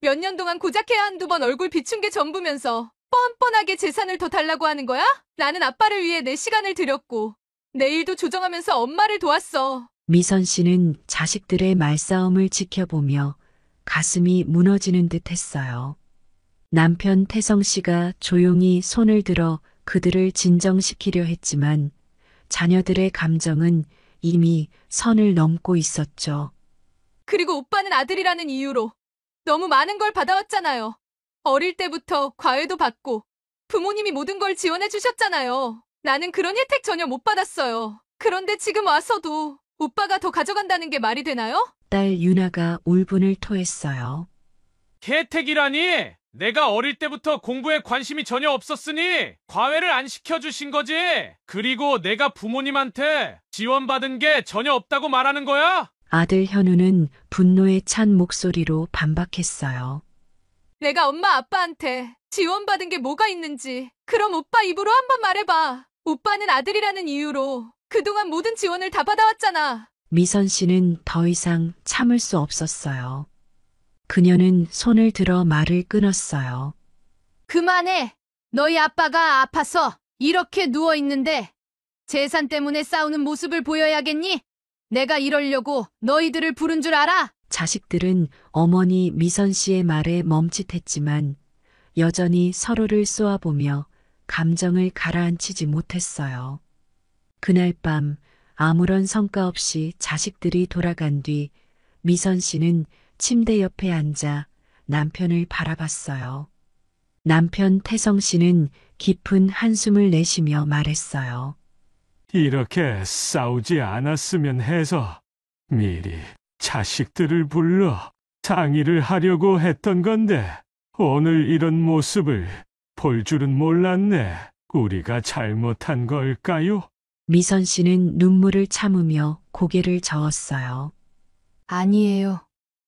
몇 년 동안 고작 해 한두 번 얼굴 비춘 게 전부면서 뻔뻔하게 재산을 더 달라고 하는 거야? 나는 아빠를 위해 내 시간을 들였고 내 일도 조정하면서 엄마를 도왔어.
미선 씨는 자식들의 말싸움을 지켜보며 가슴이 무너지는 듯 했어요. 남편 태성 씨가 조용히 손을 들어 그들을 진정시키려 했지만 자녀들의 감정은 이미 선을 넘고 있었죠.
그리고 오빠는 아들이라는 이유로 너무 많은 걸 받아왔잖아요. 어릴 때부터 과외도 받고 부모님이 모든 걸 지원해 주셨잖아요. 나는 그런 혜택 전혀 못 받았어요. 그런데 지금 와서도 오빠가 더 가져간다는 게 말이 되나요?
딸 유나가 울분을 토했어요.
혜택이라니? 내가 어릴 때부터 공부에 관심이 전혀 없었으니 과외를 안 시켜주신 거지? 그리고 내가 부모님한테 지원받은 게 전혀 없다고 말하는 거야?
아들 현우는 분노에 찬 목소리로 반박했어요.
내가 엄마 아빠한테 지원받은 게 뭐가 있는지 그럼 오빠 입으로 한번 말해봐. 오빠는 아들이라는 이유로 그동안 모든 지원을 다 받아왔잖아.
미선 씨는 더 이상 참을 수 없었어요. 그녀는 손을 들어 말을 끊었어요.
그만해. 너희 아빠가 아파서 이렇게 누워있는데 재산 때문에 싸우는 모습을 보여야겠니? 내가 이러려고 너희들을 부른 줄 알아?
자식들은 어머니 미선 씨의 말에 멈칫했지만 여전히 서로를 쏘아보며 감정을 가라앉히지 못했어요. 그날 밤 아무런 성과 없이 자식들이 돌아간 뒤 미선 씨는 침대 옆에 앉아 남편을 바라봤어요. 남편 태성 씨는 깊은 한숨을 내쉬며 말했어요.
이렇게 싸우지 않았으면 해서 미리 자식들을 불러 상의를 하려고 했던 건데 오늘 이런 모습을 볼 줄은 몰랐네. 우리가 잘못한 걸까요?
미선 씨는 눈물을 참으며 고개를 저었어요.
아니에요.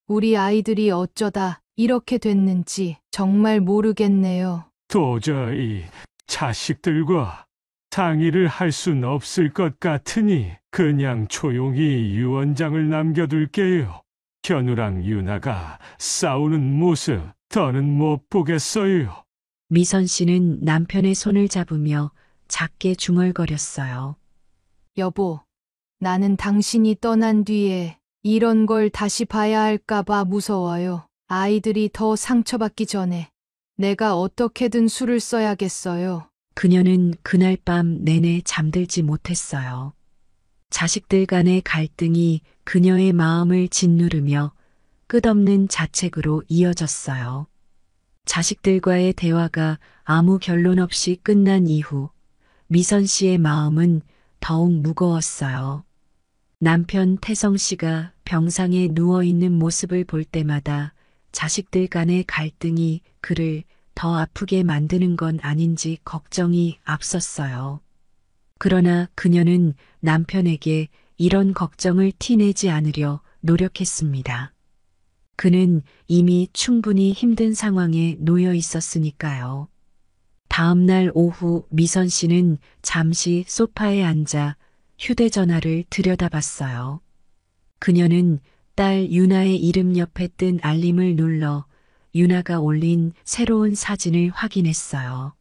우리 아이들이 어쩌다 이렇게 됐는지 정말 모르겠네요.
도저히 자식들과 상의를 할 순 없을 것 같으니 그냥 조용히 유언장을 남겨둘게요. 현우랑 유나가 싸우는 모습 더는 못 보겠어요.
미선 씨는 남편의 손을 잡으며 작게 중얼거렸어요.
여보, 나는 당신이 떠난 뒤에 이런 걸 다시 봐야 할까봐 무서워요. 아이들이 더 상처받기 전에 내가 어떻게든 수를 써야겠어요.
그녀는 그날 밤 내내 잠들지 못했어요. 자식들 간의 갈등이 그녀의 마음을 짓누르며 끝없는 자책으로 이어졌어요. 자식들과의 대화가 아무 결론 없이 끝난 이후 미선 씨의 마음은 더욱 무거웠어요. 남편 태성 씨가 병상에 누워있는 모습을 볼 때마다 자식들 간의 갈등이 그를 더 아프게 만드는 건 아닌지 걱정이 앞섰어요. 그러나 그녀는 남편에게 이런 걱정을 티내지 않으려 노력했습니다. 그는 이미 충분히 힘든 상황에 놓여 있었으니까요. 다음 날 오후 미선 씨는 잠시 소파에 앉아 휴대전화를 들여다봤어요. 그녀는 딸 유나의 이름 옆에 뜬 알림을 눌러 유나가 올린 새로운 사진을 확인했어요.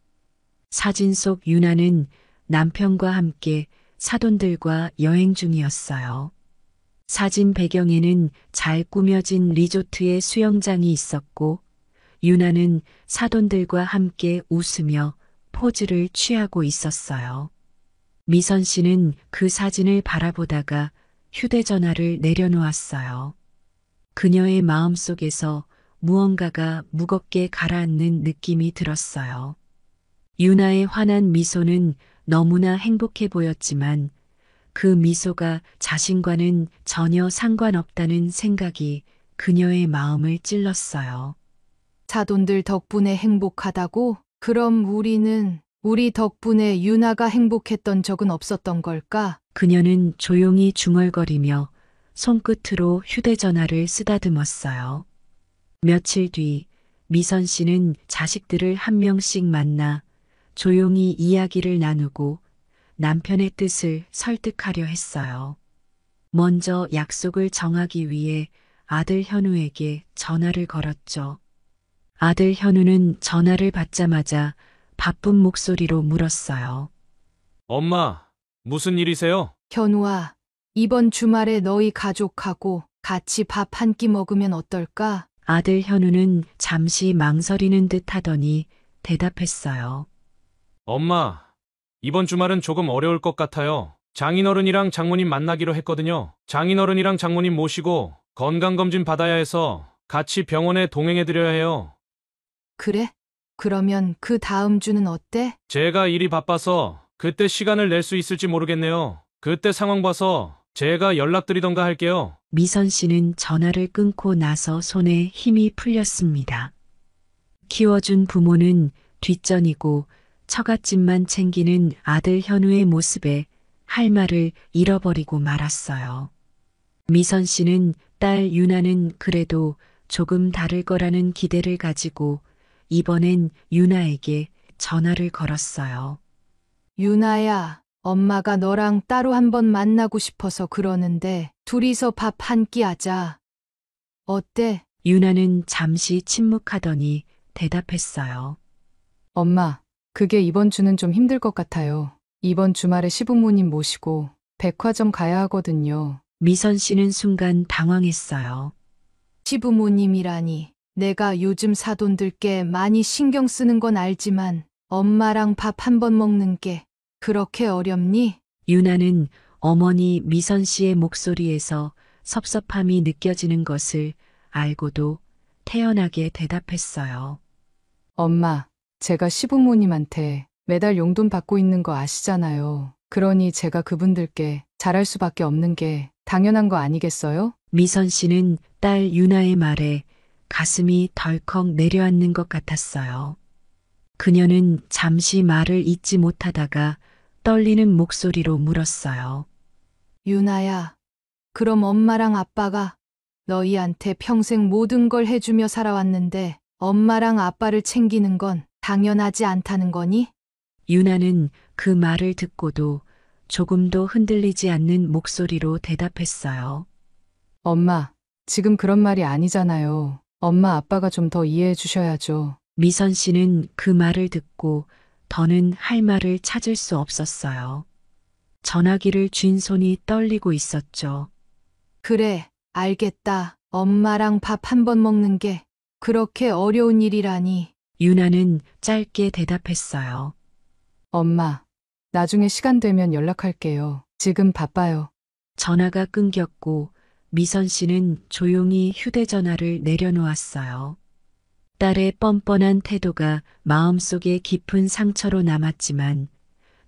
사진 속 유나는 남편과 함께 사돈들과 여행 중이었어요. 사진 배경에는 잘 꾸며진 리조트의 수영장이 있었고 유나는 사돈들과 함께 웃으며 포즈를 취하고 있었어요. 미선 씨는 그 사진을 바라보다가 휴대전화를 내려놓았어요. 그녀의 마음속에서 무언가가 무겁게 가라앉는 느낌이 들었어요. 유나의 환한 미소는 너무나 행복해 보였지만 그 미소가 자신과는 전혀 상관없다는 생각이 그녀의 마음을 찔렀어요.
사돈들 덕분에 행복하다고? 그럼 우리 덕분에 유나가 행복했던 적은 없었던 걸까?
그녀는 조용히 중얼거리며 손끝으로 휴대전화를 쓰다듬었어요. 며칠 뒤 미선 씨는 자식들을 한 명씩 만나 조용히 이야기를 나누고 남편의 뜻을 설득하려 했어요. 먼저 약속을 정하기 위해 아들 현우에게 전화를 걸었죠. 아들 현우는 전화를 받자마자 바쁜 목소리로 물었어요.
엄마, 무슨 일이세요?
현우아, 이번 주말에 너희 가족하고 같이 밥 한 끼 먹으면 어떨까?
아들 현우는 잠시 망설이는 듯 하더니 대답했어요.
엄마, 이번 주말은 조금 어려울 것 같아요. 장인어른이랑 장모님 만나기로 했거든요. 장인어른이랑 장모님 모시고 건강검진 받아야 해서 같이 병원에 동행해드려야 해요.
그래? 그러면 그 다음 주는 어때?
제가 일이 바빠서 그때 시간을 낼 수 있을지 모르겠네요. 그때 상황 봐서 제가 연락드리던가 할게요.
미선 씨는 전화를 끊고 나서 손에 힘이 풀렸습니다. 키워준 부모는 뒷전이고 처갓집만 챙기는 아들 현우의 모습에 할 말을 잃어버리고 말았어요. 미선 씨는 딸 유나는 그래도 조금 다를 거라는 기대를 가지고 이번엔 유나에게 전화를 걸었어요.
유나야, 엄마가 너랑 따로 한번 만나고 싶어서 그러는데 둘이서 밥 한 끼 하자. 어때?
유나는 잠시 침묵하더니 대답했어요.
엄마, 그게 이번 주는 좀 힘들 것 같아요. 이번 주말에 시부모님 모시고 백화점 가야 하거든요.
미선 씨는 순간 당황했어요.
시부모님이라니. 내가 요즘 사돈들께 많이 신경 쓰는 건 알지만 엄마랑 밥 한 번 먹는 게 그렇게 어렵니?
유나는 어머니 미선 씨의 목소리에서 섭섭함이 느껴지는 것을 알고도 태연하게 대답했어요.
엄마, 제가 시부모님한테 매달 용돈 받고 있는 거 아시잖아요. 그러니 제가 그분들께 잘할 수밖에 없는 게 당연한 거 아니겠어요?
미선 씨는 딸 유나의 말에 가슴이 덜컥 내려앉는 것 같았어요. 그녀는 잠시 말을 잇지 못하다가 떨리는 목소리로 물었어요.
유나야, 그럼 엄마랑 아빠가 너희한테 평생 모든 걸 해주며 살아왔는데 엄마랑 아빠를 챙기는 건 당연하지 않다는 거니?
유나는 그 말을 듣고도 조금도 흔들리지 않는 목소리로 대답했어요.
엄마, 지금 그런 말이 아니잖아요. 엄마, 아빠가 좀 더 이해해 주셔야죠.
미선 씨는 그 말을 듣고 더는 할 말을 찾을 수 없었어요. 전화기를 쥔 손이 떨리고 있었죠.
그래, 알겠다. 엄마랑 밥 한 번 먹는 게 그렇게 어려운 일이라니.
유나는 짧게 대답했어요.
엄마, 나중에 시간 되면 연락할게요. 지금 바빠요.
전화가 끊겼고 미선 씨는 조용히 휴대전화를 내려놓았어요. 딸의 뻔뻔한 태도가 마음속에 깊은 상처로 남았지만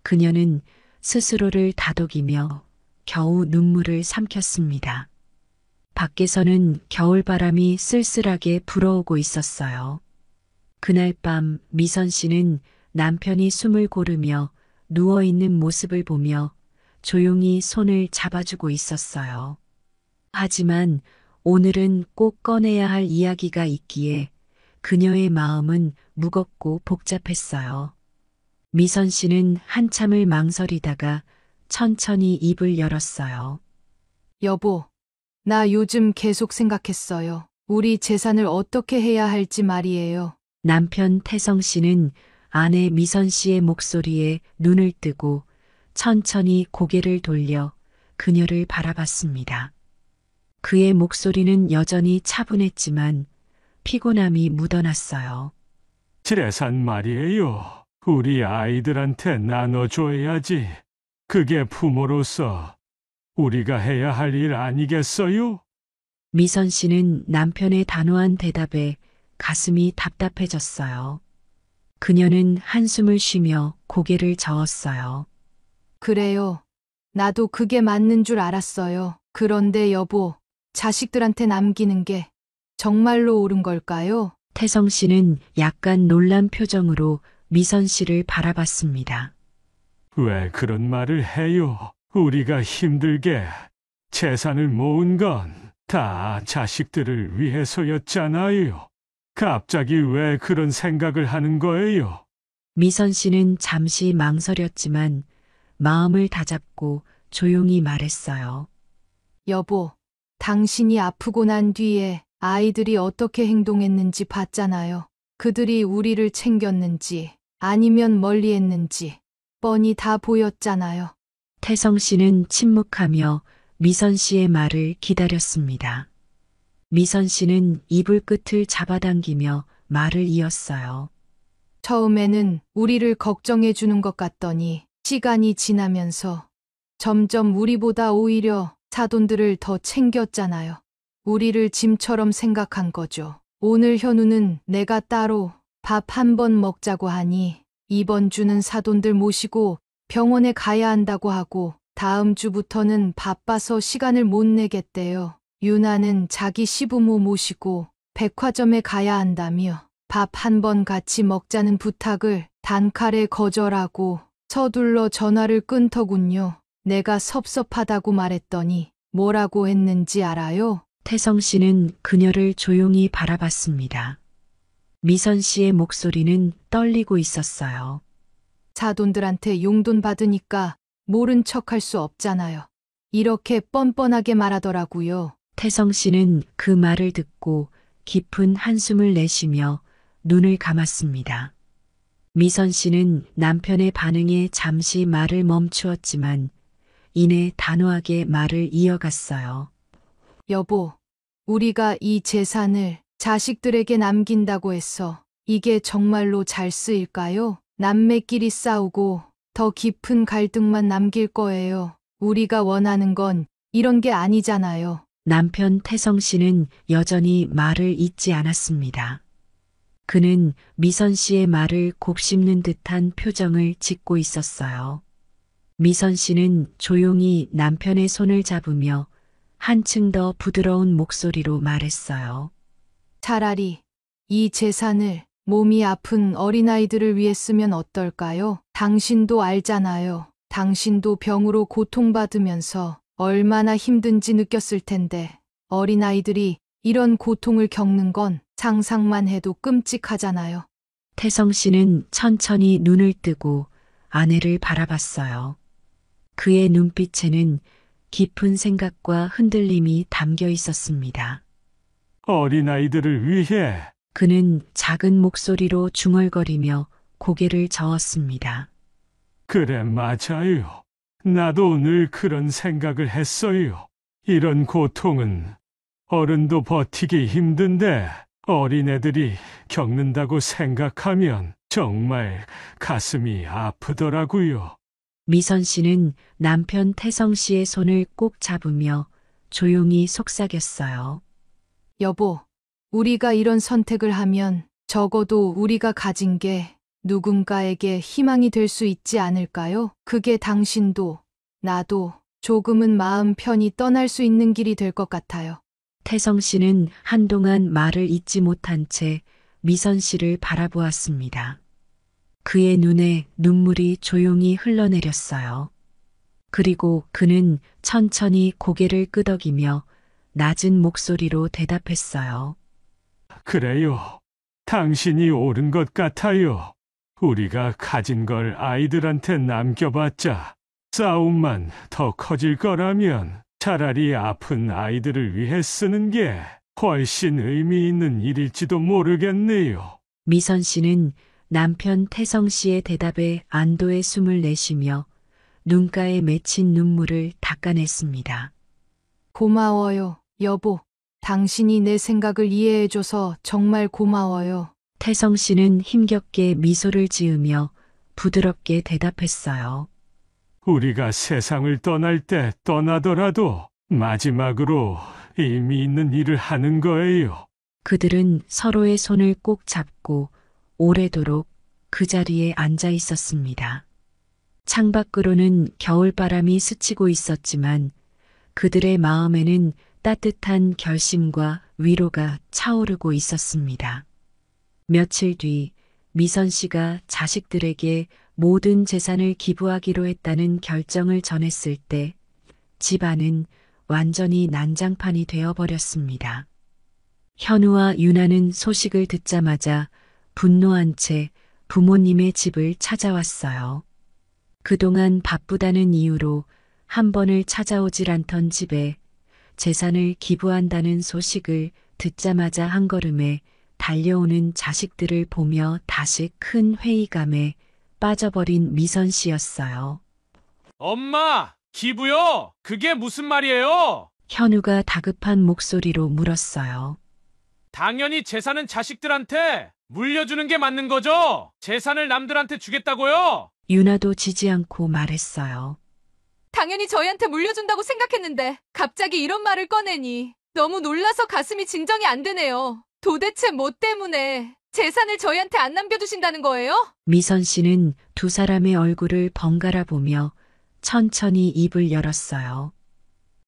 그녀는 스스로를 다독이며 겨우 눈물을 삼켰습니다. 밖에서는 겨울바람이 쓸쓸하게 불어오고 있었어요. 그날 밤 미선 씨는 남편이 숨을 고르며 누워있는 모습을 보며 조용히 손을 잡아주고 있었어요. 하지만 오늘은 꼭 꺼내야 할 이야기가 있기에 그녀의 마음은 무겁고 복잡했어요. 미선 씨는 한참을 망설이다가 천천히 입을 열었어요.
여보, 나 요즘 계속 생각했어요. 우리 재산을 어떻게 해야 할지 말이에요.
남편 태성 씨는 아내 미선 씨의 목소리에 눈을 뜨고 천천히 고개를 돌려 그녀를 바라봤습니다. 그의 목소리는 여전히 차분했지만 피곤함이 묻어났어요.
재산 말이에요. 우리 아이들한테 나눠줘야지. 그게 부모로서 우리가 해야 할 일 아니겠어요?
미선 씨는 남편의 단호한 대답에 가슴이 답답해졌어요. 그녀는 한숨을 쉬며 고개를 저었어요.
그래요. 나도 그게 맞는 줄 알았어요. 그런데 여보, 자식들한테 남기는 게 정말로 옳은 걸까요?
태성 씨는 약간 놀란 표정으로 미선 씨를 바라봤습니다.
왜 그런 말을 해요? 우리가 힘들게 재산을 모은 건 다 자식들을 위해서였잖아요. 갑자기 왜 그런 생각을 하는 거예요?
미선 씨는 잠시 망설였지만 마음을 다잡고 조용히 말했어요.
여보, 당신이 아프고 난 뒤에 아이들이 어떻게 행동했는지 봤잖아요. 그들이 우리를 챙겼는지 아니면 멀리 했는지 뻔히 다 보였잖아요.
태성 씨는 침묵하며 미선 씨의 말을 기다렸습니다. 미선 씨는 이불 끝을 잡아당기며 말을 이었어요.
처음에는 우리를 걱정해 주는 것 같더니 시간이 지나면서 점점 우리보다 오히려 사돈들을 더 챙겼잖아요. 우리를 짐처럼 생각한 거죠. 오늘 현우는 내가 따로 밥 한 번 먹자고 하니 이번 주는 사돈들 모시고 병원에 가야 한다고 하고 다음 주부터는 바빠서 시간을 못 내겠대요. 유나는 자기 시부모 모시고 백화점에 가야 한다며 밥 한 번 같이 먹자는 부탁을 단칼에 거절하고 서둘러 전화를 끊더군요. 내가 섭섭하다고 말했더니 뭐라고 했는지 알아요?
태성 씨는 그녀를 조용히 바라봤습니다. 미선 씨의 목소리는 떨리고 있었어요.
사돈들한테 용돈 받으니까 모른 척할 수 없잖아요. 이렇게 뻔뻔하게 말하더라고요.
태성 씨는 그 말을 듣고 깊은 한숨을 내쉬며 눈을 감았습니다. 미선 씨는 남편의 반응에 잠시 말을 멈추었지만 이내 단호하게 말을 이어갔어요.
여보, 우리가 이 재산을 자식들에게 남긴다고 했어. 이게 정말로 잘 쓰일까요? 남매끼리 싸우고 더 깊은 갈등만 남길 거예요. 우리가 원하는 건 이런 게 아니잖아요.
남편 태성 씨는 여전히 말을 잇지 않았습니다. 그는 미선 씨의 말을 곱씹는 듯한 표정을 짓고 있었어요. 미선 씨는 조용히 남편의 손을 잡으며 한층 더 부드러운 목소리로 말했어요.
차라리 이 재산을 몸이 아픈 어린아이들을 위해 쓰면 어떨까요? 당신도 알잖아요. 당신도 병으로 고통받으면서 얼마나 힘든지 느꼈을 텐데 어린아이들이 이런 고통을 겪는 건 상상만 해도 끔찍하잖아요.
태성 씨는 천천히 눈을 뜨고 아내를 바라봤어요. 그의 눈빛에는 깊은 생각과 흔들림이 담겨 있었습니다.
어린아이들을 위해
그는 작은 목소리로 중얼거리며 고개를 저었습니다.
그래, 맞아요. 나도 늘 그런 생각을 했어요. 이런 고통은 어른도 버티기 힘든데 어린애들이 겪는다고 생각하면 정말 가슴이 아프더라고요.
미선 씨는 남편 태성 씨의 손을 꼭 잡으며 조용히 속삭였어요.
여보, 우리가 이런 선택을 하면 적어도 우리가 가진 게 누군가에게 희망이 될 수 있지 않을까요? 그게 당신도 나도 조금은 마음 편히 떠날 수 있는 길이 될 것 같아요.
태성 씨는 한동안 말을 잇지 못한 채 미선 씨를 바라보았습니다. 그의 눈에 눈물이 조용히 흘러내렸어요. 그리고 그는 천천히 고개를 끄덕이며 낮은 목소리로 대답했어요.
그래요. 당신이 옳은 것 같아요. 우리가 가진 걸 아이들한테 남겨봤자 싸움만 더 커질 거라면 차라리 아픈 아이들을 위해 쓰는 게 훨씬 의미 있는 일일지도 모르겠네요.
미선 씨는 남편 태성 씨의 대답에 안도의 숨을 내쉬며 눈가에 맺힌 눈물을 닦아냈습니다.
고마워요, 여보. 당신이 내 생각을 이해해줘서 정말 고마워요.
태성 씨는 힘겹게 미소를 지으며 부드럽게 대답했어요.
우리가 세상을 떠날 때 떠나더라도 마지막으로 의미 있는 일을 하는 거예요.
그들은 서로의 손을 꼭 잡고 오래도록 그 자리에 앉아 있었습니다. 창밖으로는 겨울바람이 스치고 있었지만 그들의 마음에는 따뜻한 결심과 위로가 차오르고 있었습니다. 며칠 뒤 미선 씨가 자식들에게 모든 재산을 기부하기로 했다는 결정을 전했을 때 집안은 완전히 난장판이 되어버렸습니다. 현우와 유나는 소식을 듣자마자 분노한 채 부모님의 집을 찾아왔어요. 그동안 바쁘다는 이유로 한 번을 찾아오질 않던 집에 재산을 기부한다는 소식을 듣자마자 한 걸음에 달려오는 자식들을 보며 다시 큰 회의감에 빠져버린 미선 씨였어요.
엄마, 기부요? 그게 무슨 말이에요?
현우가 다급한 목소리로 물었어요.
당연히 재산은 자식들한테 물려주는 게 맞는 거죠? 재산을 남들한테 주겠다고요?
유나도 지지 않고 말했어요.
당연히 저희한테 물려준다고 생각했는데 갑자기 이런 말을 꺼내니 너무 놀라서 가슴이 진정이 안 되네요. 도대체 뭐 때문에 재산을 저희한테 안 남겨두신다는 거예요?
미선 씨는 두 사람의 얼굴을 번갈아 보며 천천히 입을 열었어요.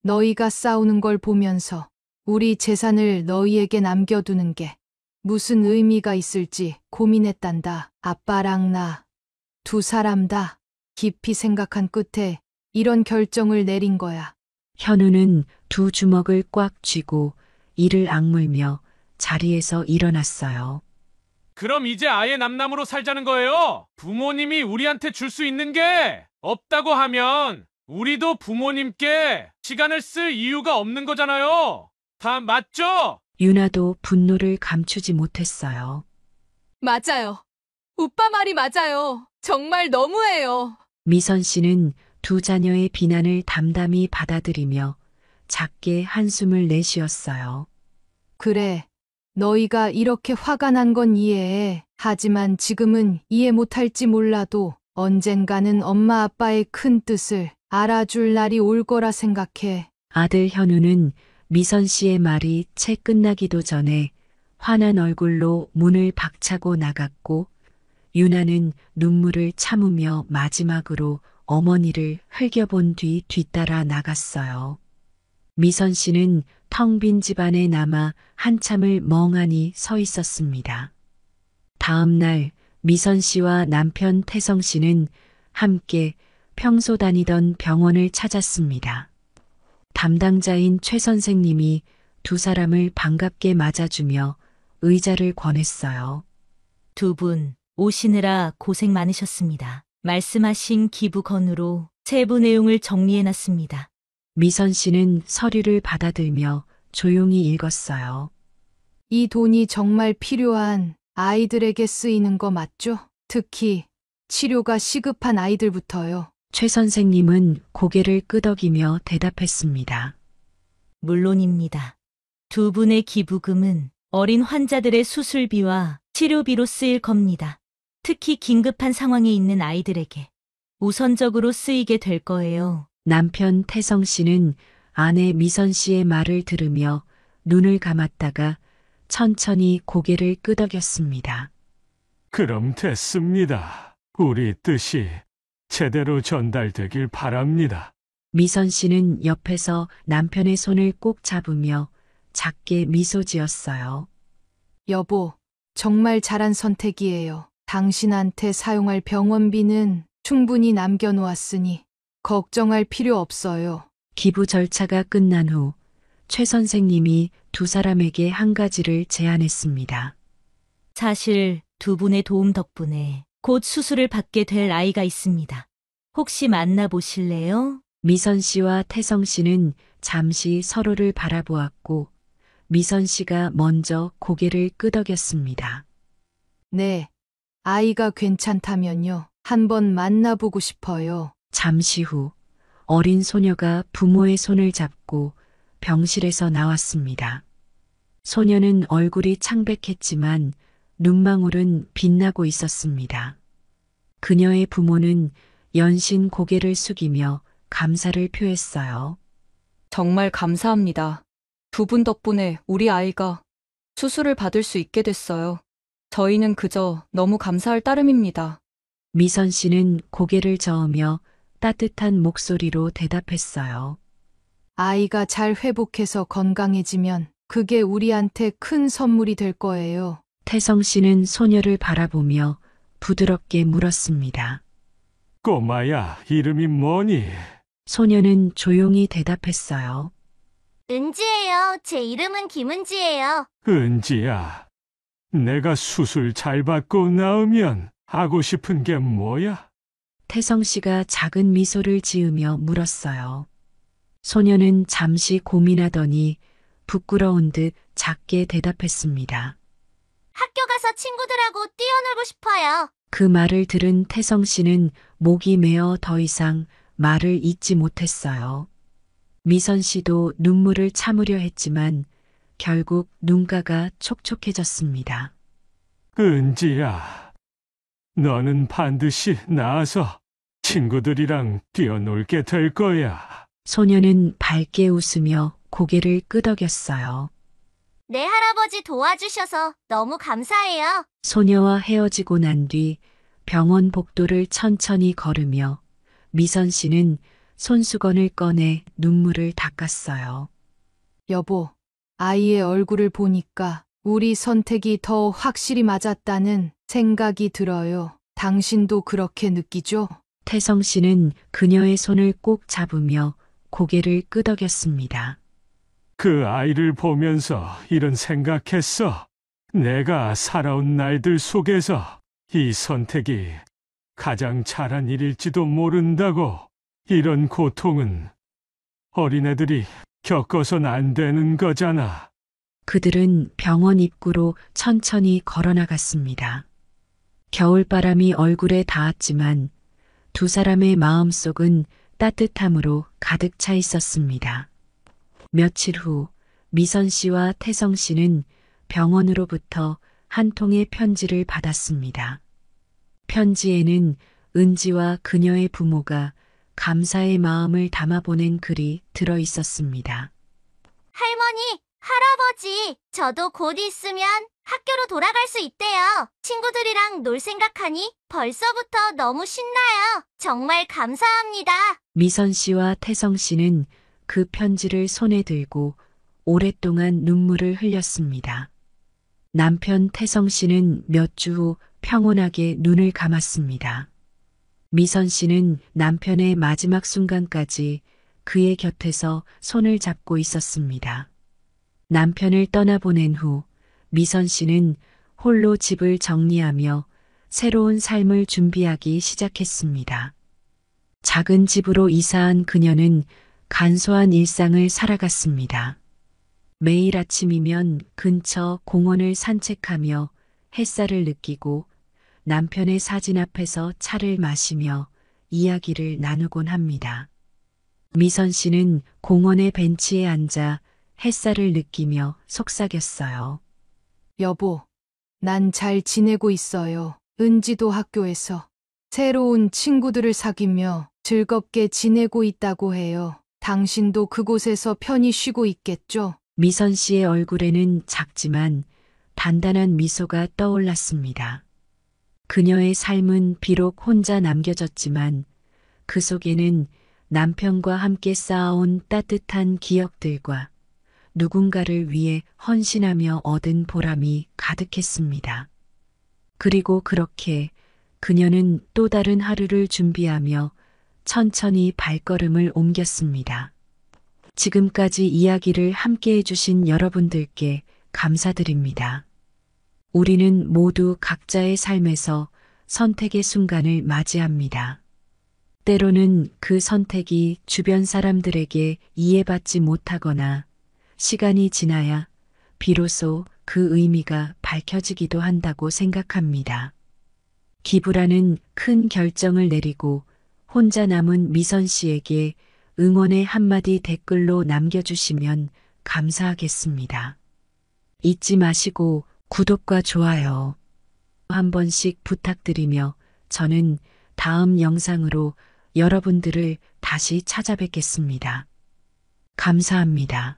너희가 싸우는 걸 보면서 우리 재산을 너희에게 남겨두는 게 무슨 의미가 있을지 고민했단다. 아빠랑 나 두 사람 다 깊이 생각한 끝에 이런 결정을 내린 거야.
현우는 두 주먹을 꽉 쥐고 이를 악물며 자리에서 일어났어요.
그럼 이제 아예 남남으로 살자는 거예요? 부모님이 우리한테 줄 수 있는 게 없다고 하면 우리도 부모님께 시간을 쓸 이유가 없는 거잖아요. 다 맞죠?
유나도 분노를 감추지 못했어요.
맞아요. 오빠 말이 맞아요. 정말 너무해요.
미선 씨는 두 자녀의 비난을 담담히 받아들이며 작게 한숨을 내쉬었어요.
그래, 너희가 이렇게 화가 난 건 이해해. 하지만 지금은 이해 못할지 몰라도 언젠가는 엄마 아빠의 큰 뜻을 알아줄 날이 올 거라 생각해.
아들 현우는 미선 씨의 말이 채 끝나기도 전에 화난 얼굴로 문을 박차고 나갔고 유나는 눈물을 참으며 마지막으로 어머니를 흘겨본 뒤 뒤따라 나갔어요. 미선 씨는 텅 빈 집안에 남아 한참을 멍하니 서 있었습니다. 다음 날 미선 씨와 남편 태성 씨는 함께 평소 다니던 병원을 찾았습니다. 담당자인 최 선생님이 두 사람을 반갑게 맞아주며 의자를 권했어요.
두 분 오시느라 고생 많으셨습니다. 말씀하신 기부 건으로 세부 내용을 정리해놨습니다.
미선 씨는 서류를 받아들며 조용히 읽었어요.
이 돈이 정말 필요한 아이들에게 쓰이는 거 맞죠? 특히 치료가 시급한 아이들부터요.
최 선생님은 고개를 끄덕이며 대답했습니다.
물론입니다. 두 분의 기부금은 어린 환자들의 수술비와 치료비로 쓰일 겁니다. 특히 긴급한 상황에 있는 아이들에게 우선적으로 쓰이게 될 거예요.
남편 태성 씨는 아내 미선 씨의 말을 들으며 눈을 감았다가 천천히 고개를 끄덕였습니다.
그럼 됐습니다. 우리 뜻이 제대로 전달되길 바랍니다.
미선 씨는 옆에서 남편의 손을 꼭 잡으며 작게 미소 지었어요.
여보, 정말 잘한 선택이에요. 당신한테 사용할 병원비는 충분히 남겨놓았으니 걱정할 필요 없어요.
기부 절차가 끝난 후 최 선생님이 두 사람에게 한 가지를 제안했습니다.
사실 두 분의 도움 덕분에 곧 수술을 받게 될 아이가 있습니다. 혹시 만나보실래요?
미선 씨와 태성 씨는 잠시 서로를 바라보았고 미선 씨가 먼저 고개를 끄덕였습니다.
네, 아이가 괜찮다면요. 한번 만나보고 싶어요.
잠시 후 어린 소녀가 부모의 손을 잡고 병실에서 나왔습니다. 소녀는 얼굴이 창백했지만 눈망울은 빛나고 있었습니다. 그녀의 부모는 연신 고개를 숙이며 감사를 표했어요.
정말 감사합니다. 두 분 덕분에 우리 아이가 수술을 받을 수 있게 됐어요. 저희는 그저 너무 감사할 따름입니다.
미선 씨는 고개를 저으며 따뜻한 목소리로 대답했어요.
아이가 잘 회복해서 건강해지면 그게 우리한테 큰 선물이 될 거예요.
태성 씨는 소녀를 바라보며 부드럽게 물었습니다.
꼬마야, 이름이 뭐니?
소녀는 조용히 대답했어요.
은지예요. 제 이름은 김은지예요.
은지야, 내가 수술 잘 받고 나으면 하고 싶은 게 뭐야?
태성 씨가 작은 미소를 지으며 물었어요. 소녀는 잠시 고민하더니 부끄러운 듯 작게 대답했습니다.
학교 가서 친구들하고 뛰어놀고 싶어요.
그 말을 들은 태성 씨는 목이 메어 더 이상 말을 잇지 못했어요. 미선 씨도 눈물을 참으려 했지만 결국 눈가가 촉촉해졌습니다.
은지야, 너는 반드시 나아서 친구들이랑 뛰어놀게 될 거야.
소녀는 밝게 웃으며 고개를 끄덕였어요.
네, 할아버지 도와주셔서 너무 감사해요.
소녀와 헤어지고 난 뒤 병원 복도를 천천히 걸으며 미선 씨는 손수건을 꺼내 눈물을 닦았어요.
여보, 아이의 얼굴을 보니까 우리 선택이 더 확실히 맞았다는 생각이 들어요. 당신도 그렇게 느끼죠?
태성 씨는 그녀의 손을 꼭 잡으며 고개를 끄덕였습니다.
그 아이를 보면서 이런 생각했어. 내가 살아온 날들 속에서 이 선택이 가장 잘한 일일지도 모른다고. 이런 고통은 어린애들이 겪어선 안 되는 거잖아.
그들은 병원 입구로 천천히 걸어나갔습니다. 겨울바람이 얼굴에 닿았지만 두 사람의 마음속은 따뜻함으로 가득 차 있었습니다. 며칠 후 미선 씨와 태성 씨는 병원으로부터 한 통의 편지를 받았습니다. 편지에는 은지와 그녀의 부모가 감사의 마음을 담아 보낸 글이 들어 있었습니다.
할머니, 할아버지, 저도 곧 있으면 학교로 돌아갈 수 있대요. 친구들이랑 놀 생각하니 벌써부터 너무 신나요. 정말 감사합니다.
미선 씨와 태성 씨는 그 편지를 손에 들고 오랫동안 눈물을 흘렸습니다. 남편 태성 씨는 몇 주 후 평온하게 눈을 감았습니다. 미선 씨는 남편의 마지막 순간까지 그의 곁에서 손을 잡고 있었습니다. 남편을 떠나보낸 후 미선 씨는 홀로 집을 정리하며 새로운 삶을 준비하기 시작했습니다. 작은 집으로 이사한 그녀는 간소한 일상을 살아갔습니다. 매일 아침이면 근처 공원을 산책하며 햇살을 느끼고 남편의 사진 앞에서 차를 마시며 이야기를 나누곤 합니다. 미선 씨는 공원의 벤치에 앉아 햇살을 느끼며 속삭였어요.
여보, 난 잘 지내고 있어요. 은지도 학교에서 새로운 친구들을 사귀며 즐겁게 지내고 있다고 해요. 당신도 그곳에서 편히 쉬고 있겠죠?
미선 씨의 얼굴에는 작지만 단단한 미소가 떠올랐습니다. 그녀의 삶은 비록 혼자 남겨졌지만 그 속에는 남편과 함께 쌓아온 따뜻한 기억들과 누군가를 위해 헌신하며 얻은 보람이 가득했습니다. 그리고 그렇게 그녀는 또 다른 하루를 준비하며 천천히 발걸음을 옮겼습니다. 지금까지 이야기를 함께 해주신 여러분들께 감사드립니다. 우리는 모두 각자의 삶에서 선택의 순간을 맞이합니다. 때로는 그 선택이 주변 사람들에게 이해받지 못하거나 시간이 지나야 비로소 그 의미가 밝혀지기도 한다고 생각합니다. 기부라는 큰 결정을 내리고 혼자 남은 미선 씨에게 응원의 한마디 댓글로 남겨주시면 감사하겠습니다. 잊지 마시고 구독과 좋아요 한 번씩 부탁드리며 저는 다음 영상으로 여러분들을 다시 찾아뵙겠습니다. 감사합니다.